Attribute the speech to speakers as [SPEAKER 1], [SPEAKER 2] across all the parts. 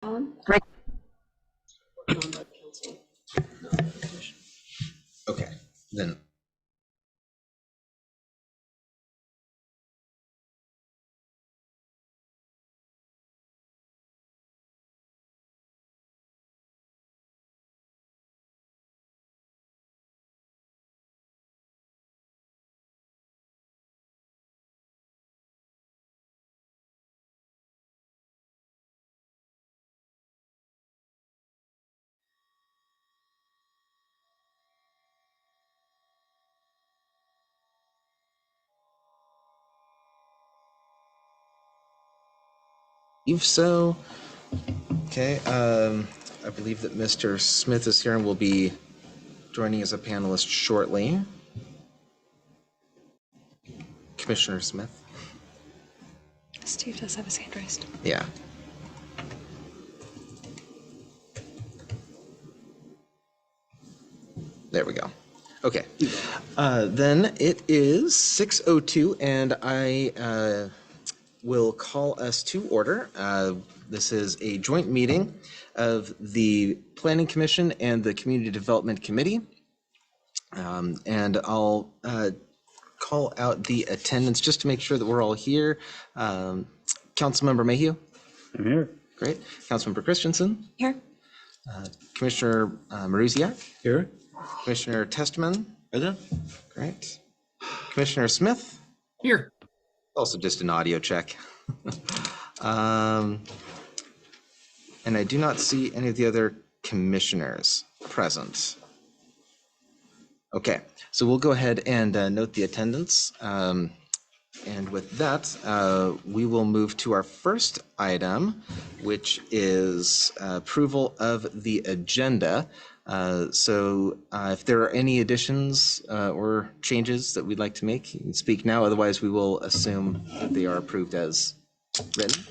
[SPEAKER 1] On.
[SPEAKER 2] Okay, then. So, okay, I believe that Mr. Smith is here and will be joining as a panelist shortly. Commissioner Smith.
[SPEAKER 1] Steve does have his hand raised.
[SPEAKER 2] Yeah. There we go. Okay. Then it is 6:02, and I will call us to order. This is a joint meeting of the Planning Commission and the Community Development Committee. And I'll call out the attendance just to make sure that we're all here. Councilmember Mayhew?
[SPEAKER 3] I'm here.
[SPEAKER 2] Great. Councilmember Christensen?
[SPEAKER 1] Here.
[SPEAKER 2] Commissioner Maruziak?
[SPEAKER 3] Here.
[SPEAKER 2] Commissioner Testman?
[SPEAKER 3] Present.
[SPEAKER 2] Great. Commissioner Smith?
[SPEAKER 3] Here.
[SPEAKER 2] Also just an audio check. And I do not see any of the other commissioners present. Okay, so we'll go ahead and note the attendance. And with that, we will move to our first item, which is approval of the agenda. So if there are any additions or changes that we'd like to make, you can speak now. Otherwise, we will assume that they are approved as written.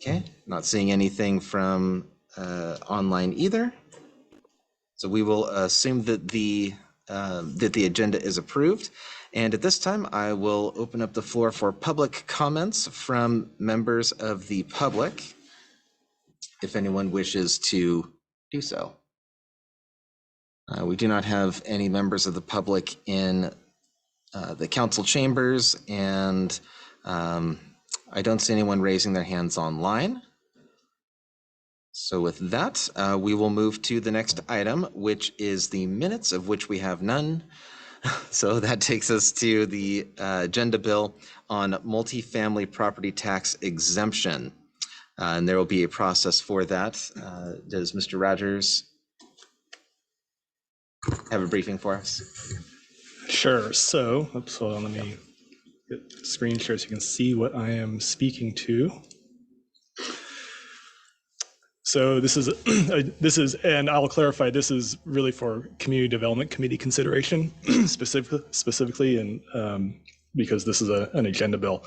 [SPEAKER 2] Okay, not seeing anything from online either. So we will assume that the agenda is approved. And at this time, I will open up the floor for public comments from members of the public, if anyone wishes to do so. We do not have any members of the public in the council chambers, and I don't see anyone raising their hands online. So with that, we will move to the next item, which is the minutes, of which we have none. So that takes us to the agenda bill on multifamily property tax exemption. And there will be a process for that. Does Mr. Rogers have a briefing for us?
[SPEAKER 4] Sure. So, hold on, let me get the screen share so you can see what I am speaking to. So this is, and I'll clarify, this is really for Community Development Committee consideration, specifically, and because this is an agenda bill.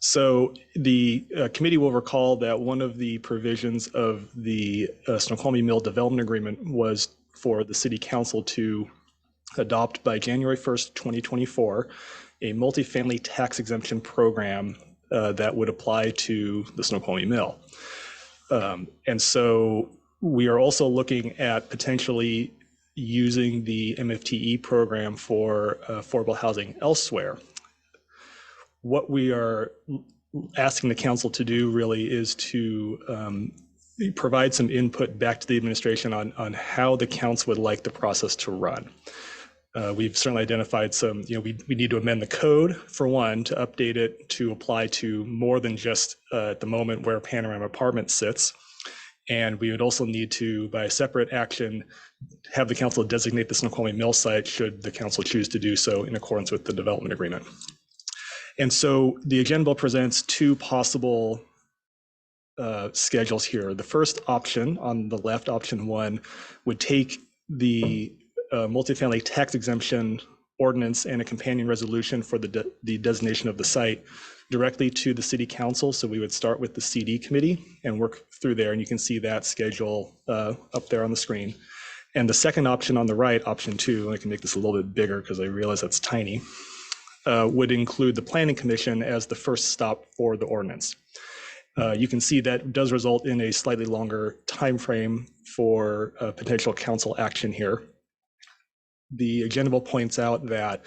[SPEAKER 4] So the committee will recall that one of the provisions of the Snoqualmie Mill Development Agreement was for the City Council to adopt by January 1st, 2024, a multifamily tax exemption program that would apply to the Snoqualmie Mill. And so we are also looking at potentially using the MFTE program for affordable housing elsewhere. What we are asking the council to do really is to provide some input back to the administration on how the council would like the process to run. We've certainly identified some, we need to amend the code, for one, to update it to apply to more than just at the moment where Panorama Apartments sits. And we would also need to, by a separate action, have the council designate the Snoqualmie Mill site should the council choose to do so in accordance with the development agreement. And so the agenda bill presents two possible schedules here. The first option on the left, option one, would take the multifamily tax exemption ordinance and a companion resolution for the designation of the site directly to the City Council. So we would start with the CD committee and work through there, and you can see that schedule up there on the screen. And the second option on the right, option two, I can make this a little bit bigger because I realize that's tiny, would include the Planning Commission as the first stop for the ordinance. You can see that does result in a slightly longer time frame for potential council action here. The agenda bill points out that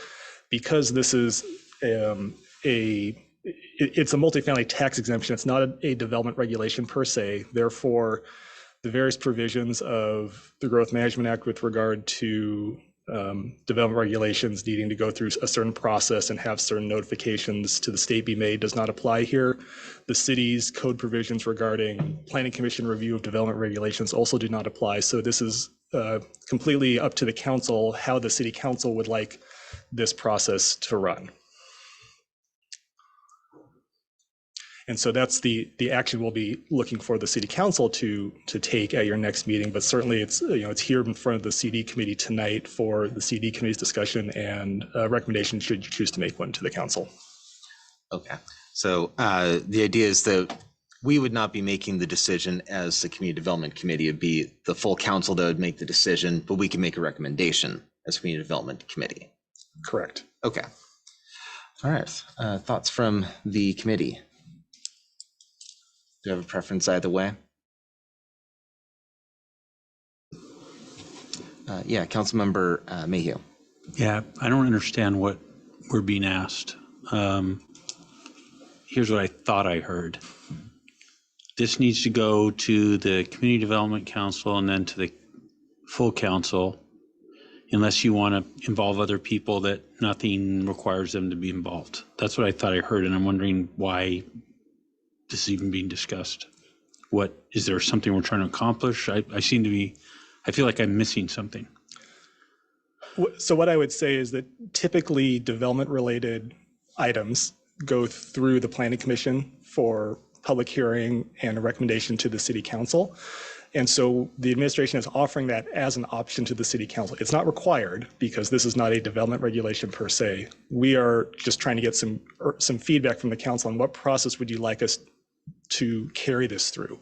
[SPEAKER 4] because this is it's a multifamily tax exemption, it's not a development regulation per se. Therefore, the various provisions of the Growth Management Act with regard to development regulations needing to go through a certain process and have certain notifications to the state be made does not apply here. The city's code provisions regarding Planning Commission review of development regulations also do not apply. So this is completely up to the council how the city council would like this process to run. And so that's the action we'll be looking for the city council to take at your next meeting. But certainly it's it's here in front of the CD committee tonight for the CD committee's discussion and recommendation should you choose to make one to the council.
[SPEAKER 2] Okay, so the idea is that we would not be making the decision as the community development committee. It'd be the full council that would make the decision, but we can make a recommendation as community development committee.
[SPEAKER 4] Correct.
[SPEAKER 2] Okay. All right. Thoughts from the committee? Do you have a preference either way? Yeah, Councilmember Mayhew.
[SPEAKER 1] Yeah, I don't understand what we're being asked. Here's what I thought I heard. This needs to go to the Community Development Council and then to the full council, unless you want to involve other people that nothing requires them to be involved. That's what I thought I heard, and I'm wondering why this is even being discussed. What is there something we're trying to accomplish? I feel like I'm missing something.
[SPEAKER 4] So what I would say is that typically development related items go through the Planning Commission for public hearing and a recommendation to the city council. And so the administration is offering that as an option to the city council. It's not required because this is not a development regulation per se. We are just trying to get some feedback from the council on what process would you like us to carry this through.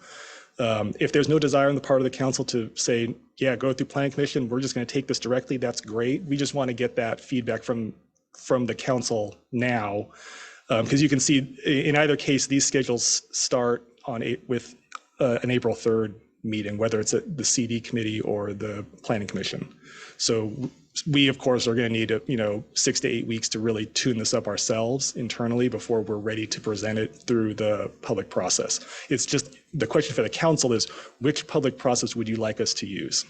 [SPEAKER 4] If there's no desire on the part of the council to say, yeah, go through Planning Commission, we're just going to take this directly, that's great. We just want to get that feedback from the council now. Because you can see in either case, these schedules start with an April 3rd meeting, whether it's at the CD committee or the Planning Commission. So we, of course, are going to need 6 to 8 weeks to really tune this up ourselves internally before we're ready to present it through the public process. It's just the question for the council is, which public process would you like us to use?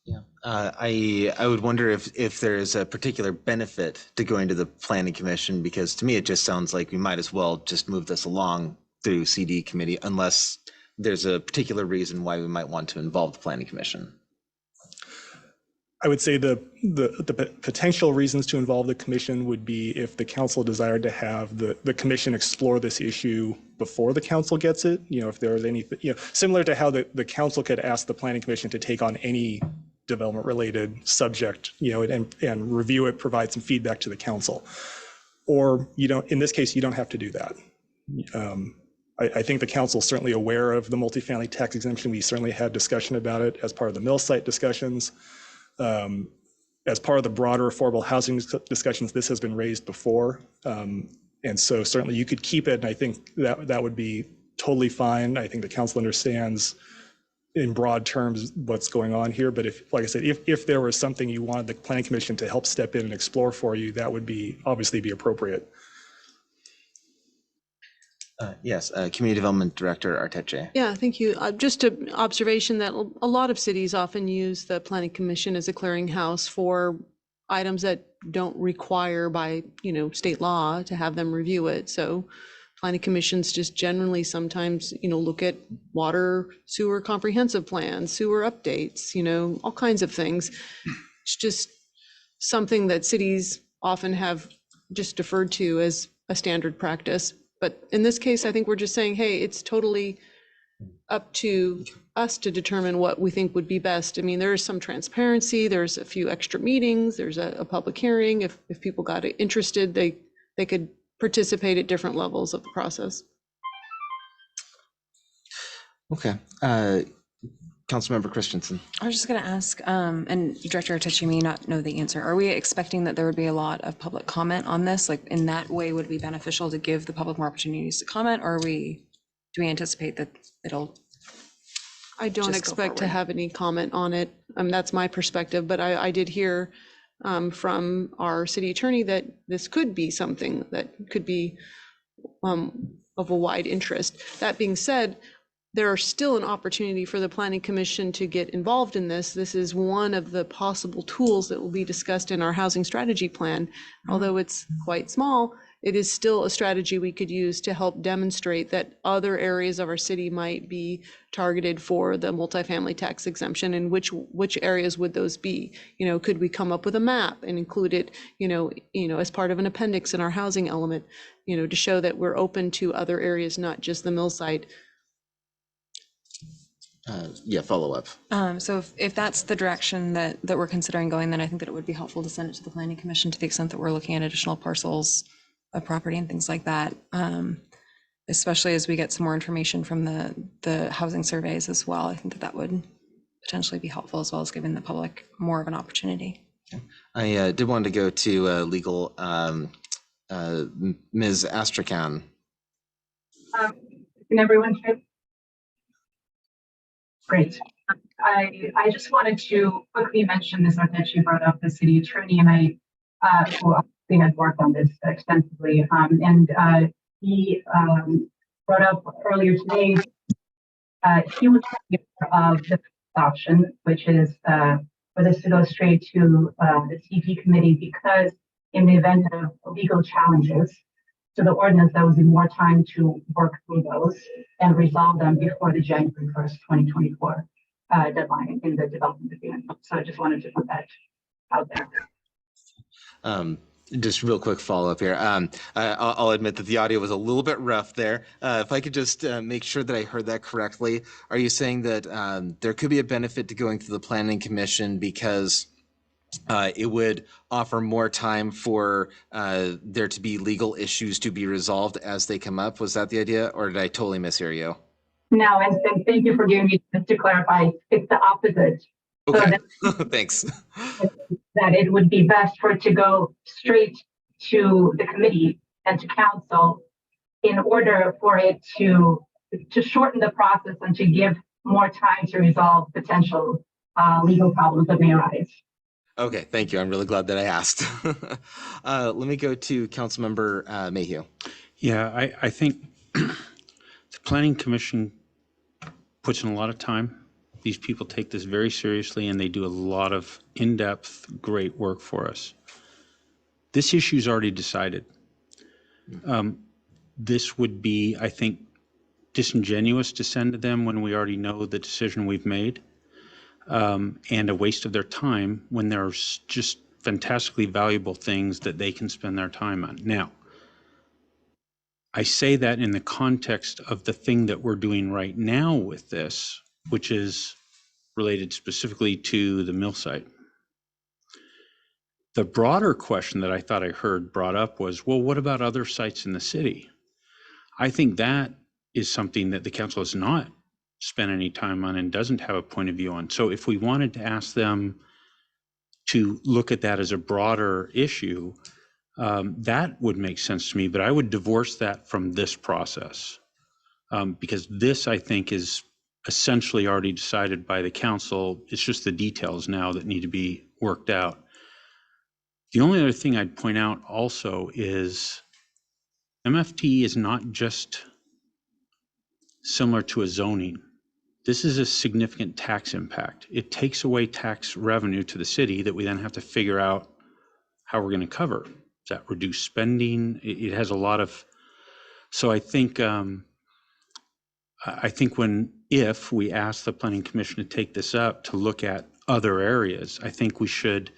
[SPEAKER 2] Yeah, I would wonder if there is a particular benefit to going to the Planning Commission, because to me it just sounds like we might as well just move this along through CD committee unless there's a particular reason why we might want to involve the Planning Commission.
[SPEAKER 4] I would say the potential reasons to involve the commission would be if the council desired to have the commission explore this issue before the council gets it. If there was anything, similar to how the council could ask the Planning Commission to take on any development related subject, and review it, provide some feedback to the council. Or in this case, you don't have to do that. I think the council is certainly aware of the multifamily tax exemption. We certainly had discussion about it as part of the mill site discussions. As part of the broader affordable housing discussions, this has been raised before. And so certainly you could keep it, and I think that would be totally fine. I think the council understands in broad terms what's going on here. But like I said, if there was something you wanted the Planning Commission to help step in and explore for you, that would obviously be appropriate.
[SPEAKER 2] Yes, Community Development Director Arteche.
[SPEAKER 3] Yeah, thank you. Just an observation that a lot of cities often use the Planning Commission as a clearinghouse for items that don't require by state law to have them review it. So Planning Commissions just generally sometimes look at water, sewer comprehensive plans, sewer updates, all kinds of things. It's just something that cities often have just deferred to as a standard practice. But in this case, I think we're just saying, hey, it's totally up to us to determine what we think would be best. I mean, there is some transparency, there's a few extra meetings, there's a public hearing. If people got interested, they could participate at different levels of the process.
[SPEAKER 2] Okay. Councilmember Christensen.
[SPEAKER 5] I was just going to ask, and Director Arteche may not know the answer. Are we expecting that there would be a lot of public comment on this? Like in that way, would it be beneficial to give the public more opportunities to comment, or are we do we anticipate that it'll,
[SPEAKER 3] I don't
[SPEAKER 5] Just go
[SPEAKER 3] expect to
[SPEAKER 5] forward.
[SPEAKER 3] have any comment on it. That's my perspective, but I did hear from our city attorney that this could be something that could be of a wide interest. That being said, there are still an opportunity for the Planning Commission to get involved in this. This is one of the possible tools that will be discussed in our housing strategy plan. Although it's quite small, it is still a strategy we could use to help demonstrate that other areas of our city might be targeted for the multifamily tax exemption, and which areas would those be? You know, could we come up with a map and include it, as part of an appendix in our housing element, to show that we're open to other areas, not just the mill site.
[SPEAKER 2] Yeah, follow up.
[SPEAKER 5] so if that's the direction that we're considering going, then I think that it would be helpful to send it to the Planning Commission to the extent that we're looking at additional parcels of property and things like that. Especially as we get some more information from the housing surveys as well. I think that would potentially be helpful, as well as giving the public more of an opportunity.
[SPEAKER 2] I did want to go to legal, Ms. Astrakhan.
[SPEAKER 6] Can everyone hear? Great. I just wanted to quickly mention this, that you brought up the city attorney, and I who obviously had worked on this extensively, and he brought up earlier today he would take care of the option, which is for this to go straight to the CP committee, because in the event of legal challenges to the ordinance, there would be more time to work through those and resolve them before the January 1st, 2024 deadline in the development agreement. So I just wanted to put that out there.
[SPEAKER 2] Just real quick follow up here. I'll admit that the audio was a little bit rough there. If I could just make sure that I heard that correctly, are you saying that there could be a benefit to going through the Planning Commission because it would offer more time for there to be legal issues to be resolved as they come up? Was that the idea, or did I totally mishear you?
[SPEAKER 6] No, and thank you for giving me, just to clarify, it's the opposite.
[SPEAKER 2] Okay,
[SPEAKER 6] So
[SPEAKER 2] thanks.
[SPEAKER 6] that it would be best for it to go straight to the committee and to council in order for it to shorten the process and to give more time to resolve potential legal problems that may arise.
[SPEAKER 2] Okay, thank you. I'm really glad that I asked. Let me go to Councilmember Mayhew.
[SPEAKER 1] Yeah, I think the Planning Commission puts in a lot of time. These people take this very seriously, and they do a lot of in-depth, great work for us. This issue is already decided. This would be, I think, disingenuous to send to them when we already know the decision we've made, and a waste of their time when there's just fantastically valuable things that they can spend their time on. Now, I say that in the context of the thing that we're doing right now with this, which is related specifically to the mill site. The broader question that I thought I heard brought up was, well, what about other sites in the city? I think that is something that the council has not spent any time on and doesn't have a point of view on. So if we wanted to ask them to look at that as a broader issue, that would make sense to me, but I would divorce that from this process, because this, I think, is essentially already decided by the council. It's just the details now that need to be worked out. The only other thing I'd point out also is MFT is not just similar to a zoning. This is a significant tax impact. It takes away tax revenue to the city that we then have to figure out how we're going to cover. Does that reduce spending? It has a lot of, so I think if we ask the Planning Commission to take this up to look at other areas, I think we should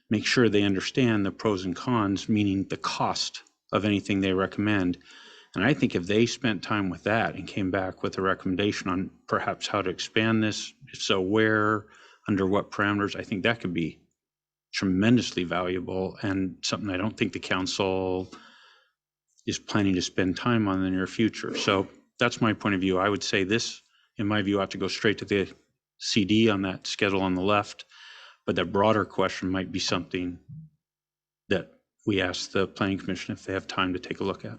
[SPEAKER 1] make sure they understand the pros and cons, meaning the cost of anything they recommend. And I think if they spent time with that and came back with a recommendation on perhaps how to expand this, if so where, under what parameters, I think that could be tremendously valuable and something I don't think the council is planning to spend time on in the near future. So that's my point of view. I would say this, in my view, ought to go straight to the CD on that schedule on the left, but the broader question might be something that we ask the Planning Commission if they have time to take a look at.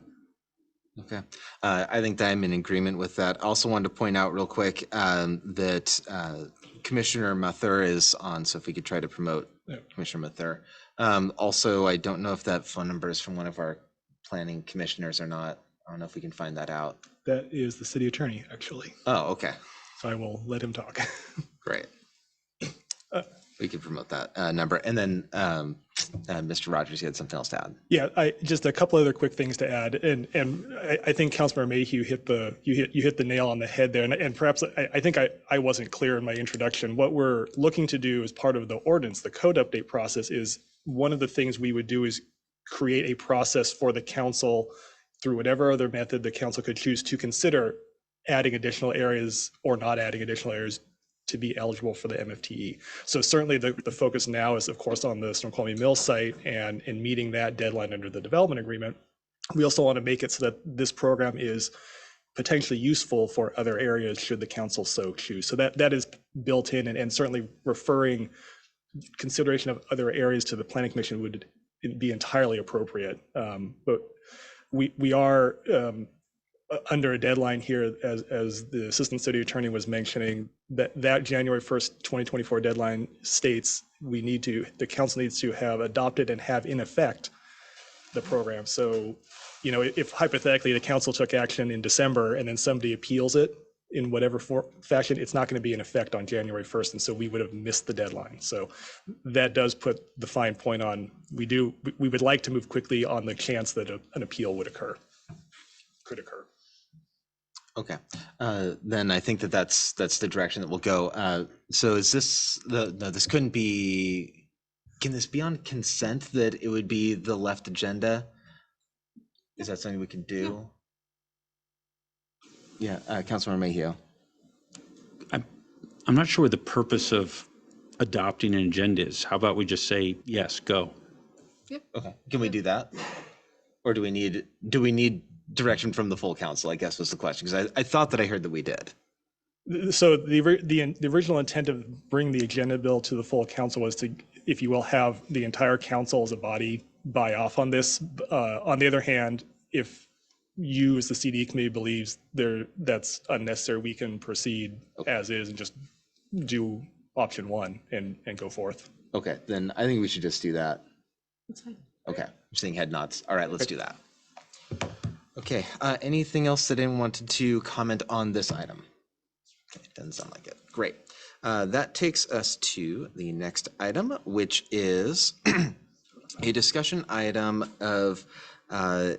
[SPEAKER 2] Okay. I think that I'm in agreement with that. I also wanted to point out real quick that Commissioner Mathur is on, so if we could try to promote Commissioner Mathur. Also, I don't know if that phone number is from one of our planning commissioners or not. I don't know if we can find that out.
[SPEAKER 4] That is the city attorney, actually.
[SPEAKER 2] Oh, okay.
[SPEAKER 4] So I will let him talk.
[SPEAKER 2] Great. We can promote that number. And then Mr. Rogers, you had something else to add.
[SPEAKER 4] Yeah, just a couple other quick things to add, and I think Councilmember Mayhew hit the nail on the head there, and perhaps I think I wasn't clear in my introduction. What we're looking to do as part of the ordinance, the code update process, is one of the things we would do is create a process for the council through whatever other method the council could choose to consider adding additional areas or not adding additional areas to be eligible for the MFTE. So certainly the focus now is, of course, on the Snoqualmie Mill site and meeting that deadline under the development agreement. We also want to make it so that this program is potentially useful for other areas should the council so choose. So that is built in, and certainly referring consideration of other areas to the Planning Commission would be entirely appropriate. But we are under a deadline here, as the Assistant City Attorney was mentioning, that January 1st, 2024 deadline states the council needs to have adopted and have in effect the program. So, if hypothetically the council took action in December and then somebody appeals it in whatever fashion, it's not going to be in effect on January 1st. And so we would have missed the deadline. So that does put the fine point on, we would like to move quickly on the chance that an appeal could occur.
[SPEAKER 2] Okay, then I think that's the direction that we'll go. So is this no, this couldn't be, can this be on consent that it would be the left agenda? Is that something we can do? Yeah, Councilmember Mayhew.
[SPEAKER 1] I'm not sure what the purpose of adopting an agenda is. How about we just say, yes, go?
[SPEAKER 2] Okay, can we do that? Or do we need direction from the full council, I guess was the question, because I thought that I heard that we did.
[SPEAKER 4] So the original intent of bringing the agenda bill to the full council was to, if you will, have the entire council as a body buy off on this. On the other hand, if you as the CD committee believes that's unnecessary, we can proceed as is and just do option one and go forth.
[SPEAKER 2] Okay, then I think we should just do that.
[SPEAKER 3] That's fine.
[SPEAKER 2] Okay, I'm seeing head nods. All right, let's do that. Okay, anything else that anyone wanted to comment on this item? Okay, doesn't sound like it. Great. That takes us to the next item, which is a discussion item of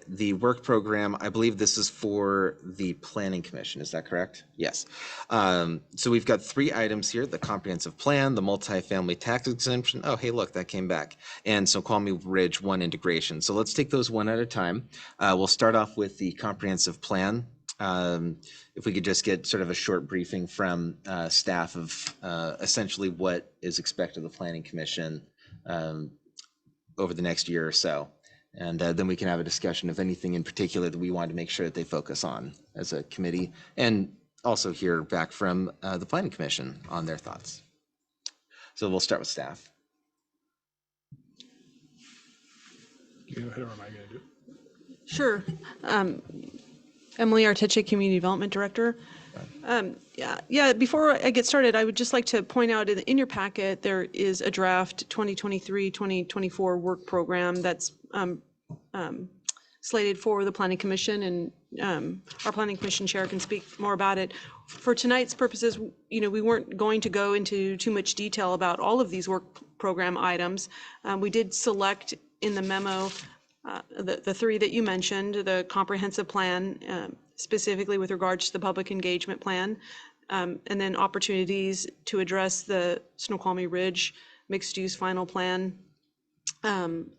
[SPEAKER 2] the work program. I believe this is for the Planning Commission. Is that correct? Yes. So we've got 3 items here: the comprehensive plan, the multifamily tax exemption. Oh, hey, look, that came back. And Snoqualmie Ridge 1 integration. So let's take those one at a time. We'll start off with the comprehensive plan. If we could just get sort of a short briefing from staff of essentially what is expected of the Planning Commission over the next year or so. And then we can have a discussion of anything in particular that we want to make sure that they focus on as a committee, and also hear back from the Planning Commission on their thoughts. So we'll start with staff.
[SPEAKER 4] You go ahead, or am I going to do it?
[SPEAKER 3] Sure. Emily Arteche, Community Development Director. Before I get started, I would just like to point out in your packet, there is a draft 2023-2024 work program that's slated for the Planning Commission, and our Planning Commission chair can speak more about it. For tonight's purposes, we weren't going to go into too much detail about all of these work program items. We did select in the memo the 3 that you mentioned: the comprehensive plan, specifically with regards to the public engagement plan, and then opportunities to address the Snoqualmie Ridge mixed-use final plan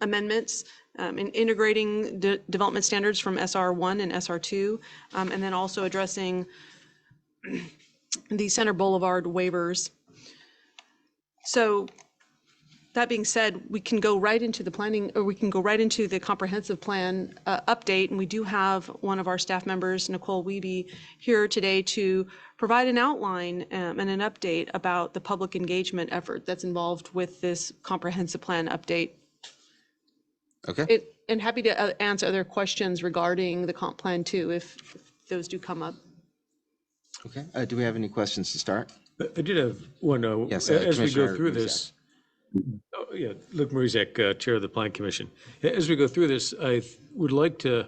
[SPEAKER 3] amendments, and integrating development standards from SR1 and SR2, and then also addressing the Center Boulevard waivers. So that being said, we can go right into the planning, or we can go right into the comprehensive plan update. And we do have one of our staff members, Nicole Wiebe, here today to provide an outline and an update about the public engagement effort that's involved with this comprehensive plan update.
[SPEAKER 2] Okay.
[SPEAKER 3] And happy to answer other questions regarding the comp plan too, if those do come up.
[SPEAKER 2] Okay, do we have any questions to start?
[SPEAKER 7] I did have one,
[SPEAKER 2] Yes,
[SPEAKER 7] as we
[SPEAKER 2] Commissioner
[SPEAKER 7] go through
[SPEAKER 2] Muzak.
[SPEAKER 7] this. Oh, yeah, Luke Marizek, Chair of the Plan Commission. As we go through this, I would like to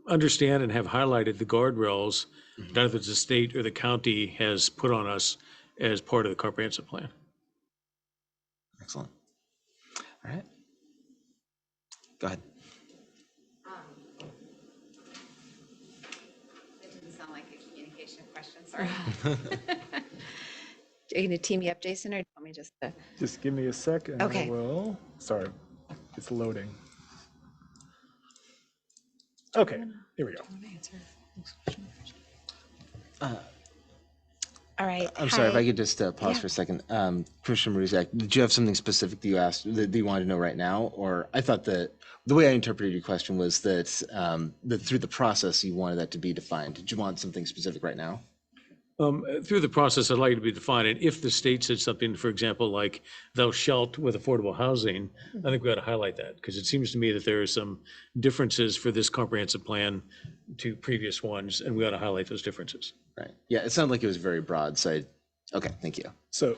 [SPEAKER 7] understand and have highlighted the guardrails that either the state or the county has put on us as part of the comprehensive plan.
[SPEAKER 2] Excellent. All right. Go ahead.
[SPEAKER 8] It didn't sound like a communication question, sorry. Are you going to tee me up, Jason, or do you want me just to?
[SPEAKER 4] Just give me a sec and I
[SPEAKER 8] Okay.
[SPEAKER 4] will, sorry, it's loading. Okay, here we go.
[SPEAKER 8] All right.
[SPEAKER 2] I'm sorry, if
[SPEAKER 8] hi.
[SPEAKER 2] I could just pause
[SPEAKER 8] Yeah.
[SPEAKER 2] for a second. Commissioner Maruzak, did you have something specific that you asked that you wanted to know right now? Or I thought that the way I interpreted your question was that, that through the process you wanted that to be defined. Did you want something specific right now?
[SPEAKER 7] Through the process, I'd like it to be defined, and if the state said something, for example, like thou shalt with affordable housing, I think we ought to highlight that, because it seems to me that there are some differences for this comprehensive plan to previous ones, and we ought to highlight those differences.
[SPEAKER 2] Right. Yeah, it sounded like it was very broad. So, okay, thank you.
[SPEAKER 4] So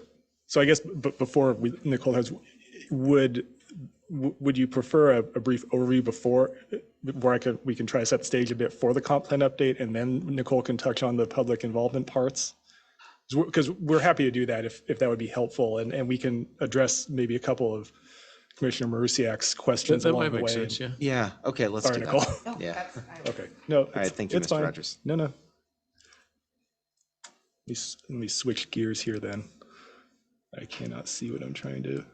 [SPEAKER 4] I guess before Nicole has, would you prefer a brief overview before, where we can try to set the stage a bit for the comp plan update, and then Nicole can touch on the public involvement parts? Because we're happy to do that if that would be helpful, and we can address maybe a couple of Commissioner Marusiak's questions
[SPEAKER 7] That
[SPEAKER 4] along
[SPEAKER 7] might
[SPEAKER 4] the
[SPEAKER 7] make
[SPEAKER 4] way.
[SPEAKER 7] sense, yeah.
[SPEAKER 2] Yeah, okay, let's
[SPEAKER 4] Sorry,
[SPEAKER 2] do
[SPEAKER 4] Nicole.
[SPEAKER 2] that. Yeah.
[SPEAKER 4] Okay, no.
[SPEAKER 2] All right, thank you,
[SPEAKER 4] it's
[SPEAKER 2] Mr.
[SPEAKER 4] fine.
[SPEAKER 2] Rogers.
[SPEAKER 4] No. Let me switch gears here then. I cannot see what I'm trying to.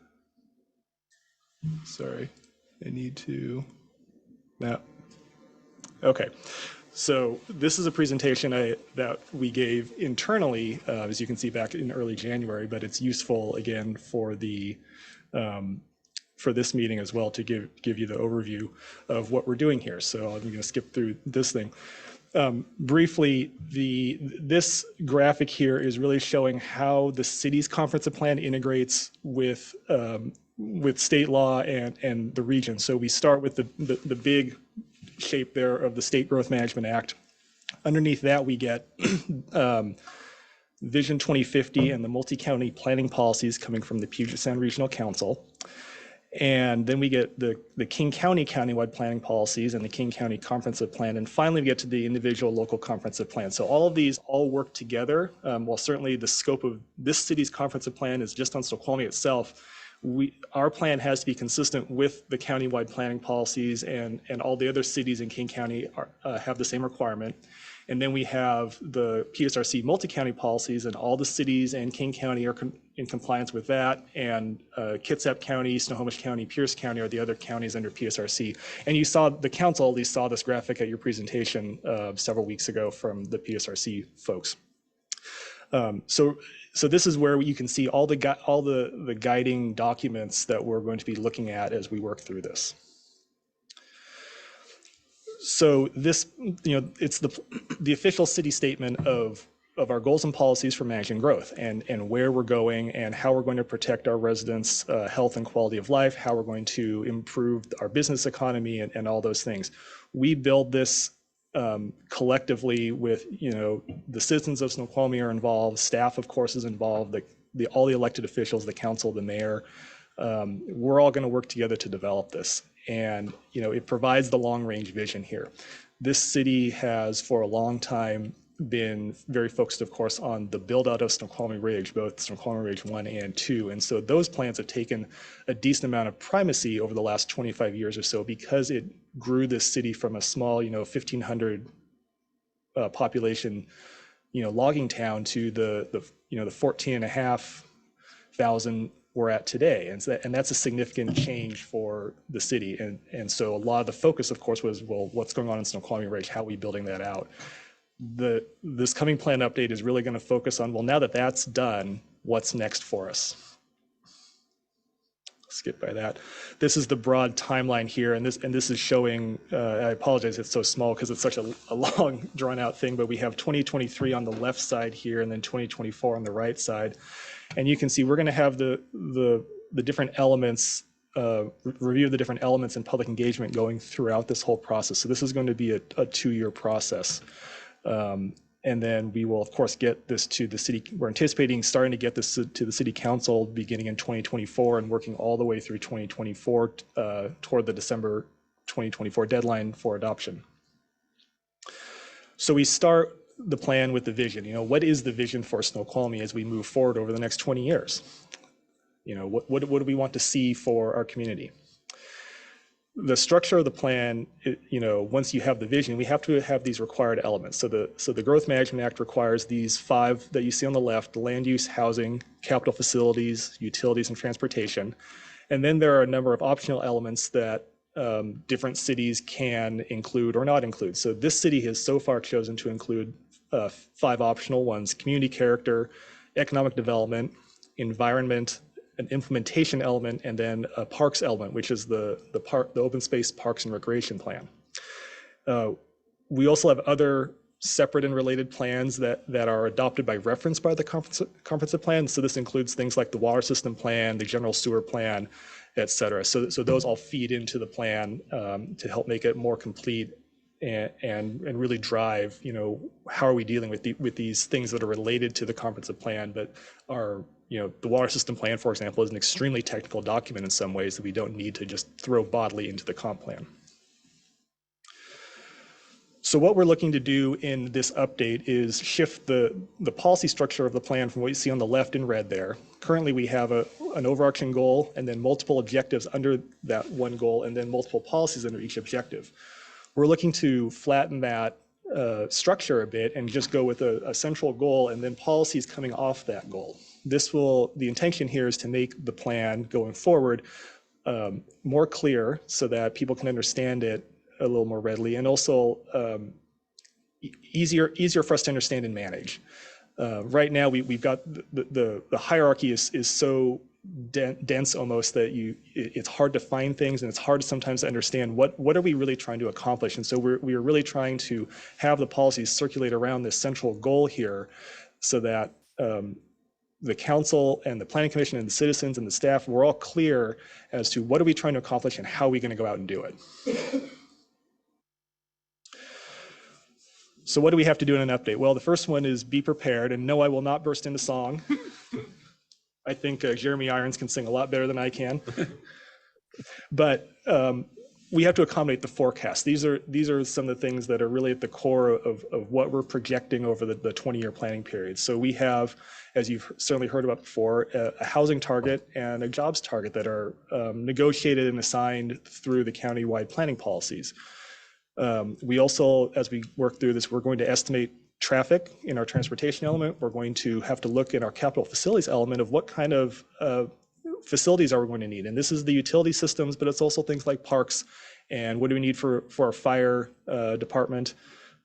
[SPEAKER 4] Sorry, I need to. No. Okay, so this is a presentation that we gave internally, as you can see back in early January, but it's useful again for the for this meeting as well to give you the overview of what we're doing here. So I'm going to skip through this thing. Briefly, this graphic here is really showing how the city's comprehensive plan integrates with state law and the region. So we start with the big shape there of the State Growth Management Act. Underneath that, we get Vision 2050 and the multi-county planning policies coming from the Puget Sound Regional Council. And then we get the King County countywide planning policies and the King County comprehensive plan. And finally, we get to the individual local comprehensive plan. So all of these all work together. While certainly the scope of this city's comprehensive plan is just on Snoqualmie itself, our plan has to be consistent with the countywide planning policies, and all the other cities in King County have the same requirement. And then we have the PSRC multi-county policies, and all the cities and King County are in compliance with that. And Kitsap County, Snohomish County, Pierce County are the other counties under PSRC. And you saw, the council at least saw this graphic at your presentation several weeks ago from the PSRC folks. So this is where you can see all the guiding documents that we're going to be looking at as we work through this. So this, it's the official city statement of our goals and policies for managing growth, and where we're going and how we're going to protect our residents' health and quality of life, how we're going to improve our business economy, and all those things. We build this collectively with, the citizens of Snoqualmie are involved, staff of course is involved, all the elected officials, the council, the mayor. We're all going to work together to develop this. And, it provides the long range vision here. This city has for a long time been very focused, of course, on the build out of Snoqualmie Ridge, both Snoqualmie Ridge 1 and 2. And so those plans have taken a decent amount of primacy over the last 25 years or so, because it grew this city from a small, 1,500 population, logging town to the 14,500 we're at today. And that's a significant change for the city. And so a lot of the focus, of course, was, well, what's going on in Snoqualmie Ridge? How are we building that out? This coming plan update is really going to focus on, well, now that that's done, what's next for us? Skip by that. This is the broad timeline here, and this is showing, I apologize it's so small because it's such a long drawn out thing, but we have 2023 on the left side here and then 2024 on the right side. And you can see we're going to have the different elements review the different elements and public engagement going throughout this whole process. So this is going to be a 2-year process. And then we will, of course, get this to the city. We're anticipating starting to get this to the city council beginning in 2024 and working all the way through 2024 toward the December 2024 deadline for adoption. So we start the plan with the vision. What is the vision for Snoqualmie as we move forward over the next 20 years? What do we want to see for our community? The structure of the plan, once you have the vision, we have to have these required elements. So the Growth Management Act requires these 5 that you see on the left: land use, housing, capital facilities, utilities, and transportation. And then there are a number of optional elements that different cities can include or not include. So this city has so far chosen to include 5 optional ones: community character, economic development, environment, an implementation element, and then a parks element, which is the open space parks and recreation plan. We also have other separate and related plans that are adopted by reference by the comprehensive plan. So this includes things like the water system plan, the general sewer plan, et cetera. So those all feed into the plan to help make it more complete and really drive, how are we dealing with these things that are related to the comprehensive plan, but are, the water system plan, for example, is an extremely technical document in some ways that we don't need to just throw bodily into the comp plan. So what we're looking to do in this update is shift the policy structure of the plan from what you see on the left in red there. Currently, we have an overarching goal and then multiple objectives under that one goal and then multiple policies under each objective. We're looking to flatten that structure a bit and just go with a central goal and then policies coming off that goal. The intention here is to make the plan going forward more clear so that people can understand it a little more readily, and also easier for us to understand and manage. Right now, we've got the hierarchy is so dense almost that it's hard to find things, and it's hard sometimes to understand what are we really trying to accomplish. And so we are really trying to have the policies circulate around this central goal here, so that the council and the planning commission and the citizens and the staff, we're all clear as to what are we trying to accomplish and how are we going to go out and do it. So what do we have to do in an update? Well, the first one is be prepared, and no, I will not burst into song. I think Jeremy Irons can sing a lot better than I can. But we have to accommodate the forecast. These are some of the things that are really at the core of what we're projecting over the 20-year planning period. So we have, as you've certainly heard about before, a housing target and a jobs target that are negotiated and assigned through the county-wide planning policies. We also, as we work through this, we're going to estimate traffic in our transportation element. We're going to have to look at our capital facilities element of what kind of facilities are we going to need. And this is the utility systems, but it's also things like parks and what do we need for our fire department,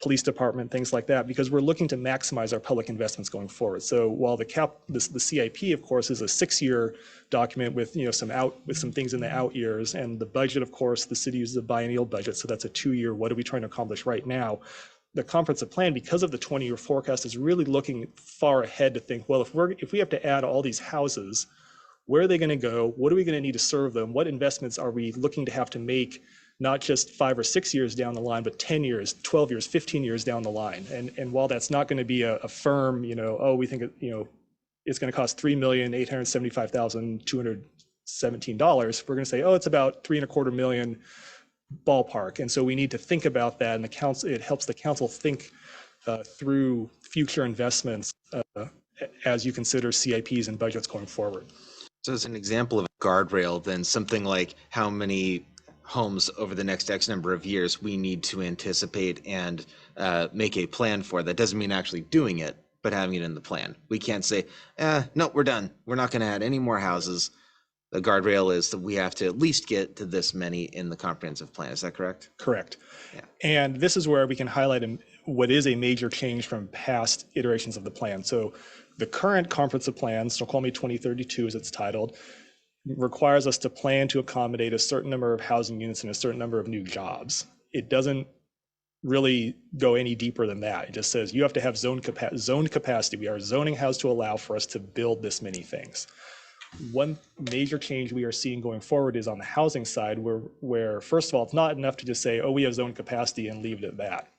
[SPEAKER 4] police department, things like that, because we're looking to maximize our public investments going forward. So while the CIP, of course, is a 6-year document with some things in the out years, and the budget, of course, the city uses a biennial budget, so that's a 2-year. What are we trying to accomplish right now? The comprehensive plan, because of the 20-year forecast, is really looking far ahead to think, well, if we have to add all these houses, where are they going to go? What are we going to need to serve them? What investments are we looking to have to make, not just 5 or 6 years down the line, but 10 years, 12 years, 15 years down the line? And while that's not going to be a firm, we think it's going to cost $3,875,217, we're going to say, it's about $3.25 million ballpark. And so we need to think about that, and it helps the council think through future investments as you consider CIPs and budgets going forward.
[SPEAKER 2] So as an example of a guardrail, then something like how many homes over the next X number of years we need to anticipate and make a plan for. That doesn't mean actually doing it, but having it in the plan. We can't say, no, we're done. We're not going to add any more houses. The guardrail is that we have to at least get to this many in the comprehensive plan. Is that correct?
[SPEAKER 4] Correct.
[SPEAKER 2] Yeah.
[SPEAKER 4] And this is where we can highlight what is a major change from past iterations of the plan. So the current comprehensive plan, Snoqualmie 2032 as it's titled, requires us to plan to accommodate a certain number of housing units and a certain number of new jobs. It doesn't really go any deeper than that. It just says you have to have zoned capacity. We are zoning house to allow for us to build this many things. One major change we are seeing going forward is on the housing side, where first of all, it's not enough to just say, oh, we have zone capacity and leave it at that.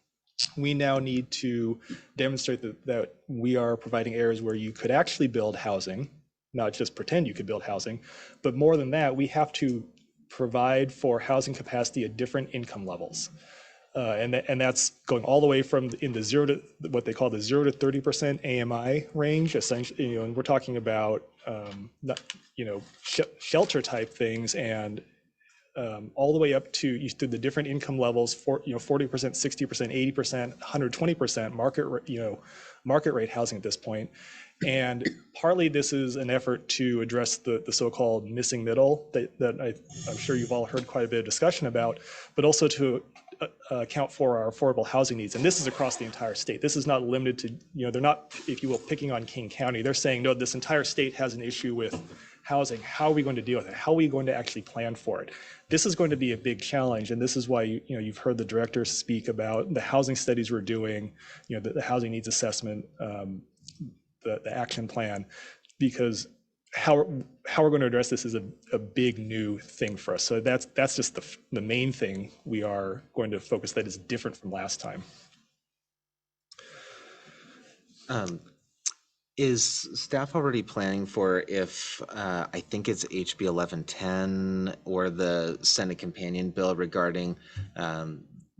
[SPEAKER 4] We now need to demonstrate that we are providing areas where you could actually build housing, not just pretend you could build housing, but more than that, we have to provide for housing capacity at different income levels. And that's going all the way from in the zero to what they call the 0 to 30% AMI range, essentially, and we're talking about shelter type things, and all the way up to the different income levels for 40%, 60%, 80%, 120% market rate housing at this point. And partly this is an effort to address the so-called missing middle that I'm sure you've all heard quite a bit of discussion about, but also to account for our affordable housing needs. And this is across the entire state. This is not limited to, they're not, if you will, picking on King County. They're saying, no, this entire state has an issue with housing. How are we going to deal with it? How are we going to actually plan for it? This is going to be a big challenge. And this is why, you've heard the director speak about the housing studies we're doing, the housing needs assessment, the action plan, because how we're going to address this is a big new thing for us. So that's just the main thing we are going to focus that is different from last time.
[SPEAKER 2] Is staff already planning for if I think it's HB 1110 or the Senate companion bill regarding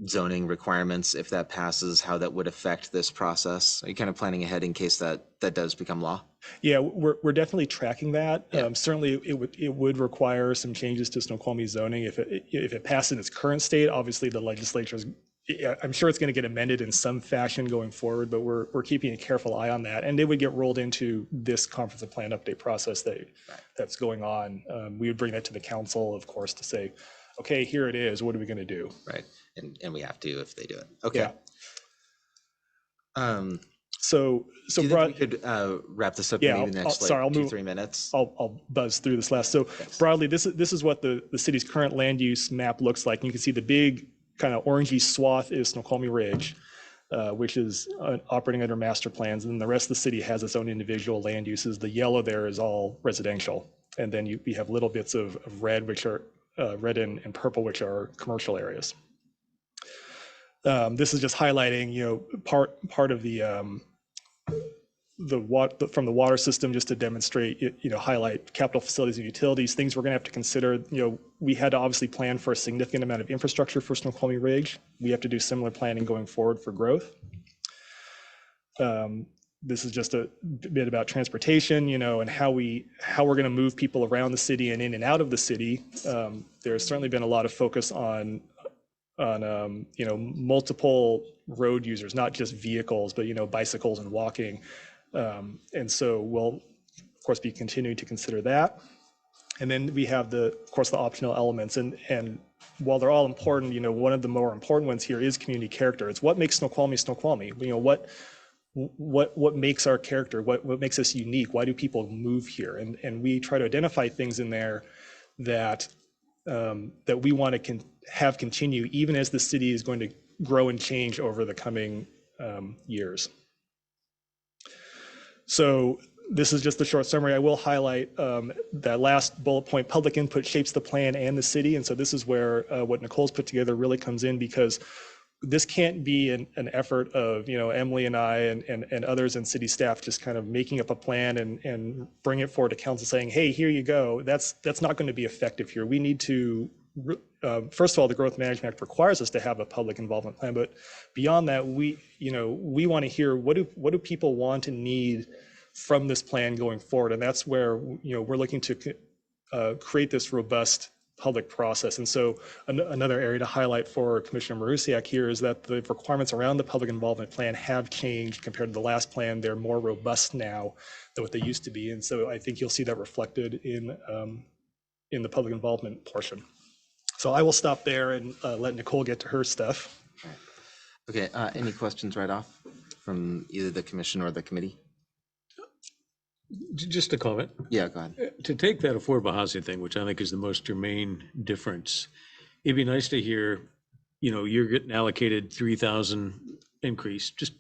[SPEAKER 2] zoning requirements, if that passes, how that would affect this process? Are you kind of planning ahead in case that does become law?
[SPEAKER 4] Yeah, we're definitely tracking that.
[SPEAKER 2] Yeah.
[SPEAKER 4] Certainly, it would require some changes to Snoqualmie zoning if it passed in its current state. Obviously, the legislature is. I'm sure it's going to get amended in some fashion going forward, but we're keeping a careful eye on that, and it would get rolled into this comprehensive plan update process that's going on. We would bring that to the council, of course, to say, okay, here it is. What are we going to do?
[SPEAKER 2] Right, and we have to if they do it. Okay.
[SPEAKER 4] Yeah. So
[SPEAKER 2] do you think we could wrap this up in maybe the next 2-3 minutes?
[SPEAKER 4] I'll buzz through this last. So broadly, this is what the city's current land use map looks like. And you can see the big kind of orangey swath is Snoqualmie Ridge, which is operating under master plans. And then the rest of the city has its own individual land uses. The yellow there is all residential. And then we have little bits of red, which are red and purple, which are commercial areas. This is just highlighting, part of from the water system, just to demonstrate, highlight capital facilities and utilities, things we're going to have to consider. We had to obviously plan for a significant amount of infrastructure for Snoqualmie Ridge. We have to do similar planning going forward for growth. This is just a bit about transportation, and how we're going to move people around the city and in and out of the city. There's certainly been a lot of focus on multiple road users, not just vehicles, but bicycles and walking. And so we'll, of course, be continuing to consider that. And then we have of course, the optional elements. And while they're all important, one of the more important ones here is community character. It's what makes Snoqualmie Snoqualmie. What makes our character? What makes us unique? Why do people move here? And we try to identify things in there that we want to have continue, even as the city is going to grow and change over the coming years. So this is just a short summary. I will highlight that last bullet point: public input shapes the plan and the city. And so this is where what Nicole's put together really comes in, because this can't be an effort of Emily and I and others and city staff just kind of making up a plan and bring it forward to council saying, hey, here you go. That's not going to be effective here. We need to first of all, the Growth Management Act requires us to have a public involvement plan, but beyond that, we want to hear what do people want and need from this plan going forward, and that's where we're looking to create this robust public process. And so another area to highlight for Commissioner Marusiak here is that the requirements around the public involvement plan have changed compared to the last plan. They're more robust now than what they used to be, and so I think you'll see that reflected in the public involvement portion. So I will stop there and let Nicole get to her stuff.
[SPEAKER 2] Okay, any questions right off from either the commission or the committee?
[SPEAKER 7] Just a comment.
[SPEAKER 2] Yeah, go ahead.
[SPEAKER 7] To take that affordable housing thing, which I think is the most germane difference, it'd be nice to hear, you're getting allocated 3,000 increase, just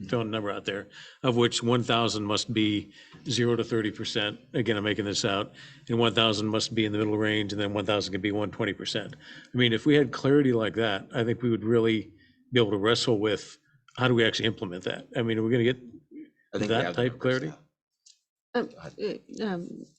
[SPEAKER 7] throwing a number out there, of which 1,000 must be 0 to 30%. Again, I'm making this out, and 1,000 must be in the middle range, and then 1,000 can be 120%. I mean, if we had clarity like that, I think we would really be able to wrestle with how do we actually implement that? I mean, are we going to
[SPEAKER 2] I
[SPEAKER 7] get
[SPEAKER 2] think we
[SPEAKER 7] that
[SPEAKER 2] have the
[SPEAKER 7] type
[SPEAKER 2] numbers
[SPEAKER 7] clarity?
[SPEAKER 2] now.
[SPEAKER 3] Um,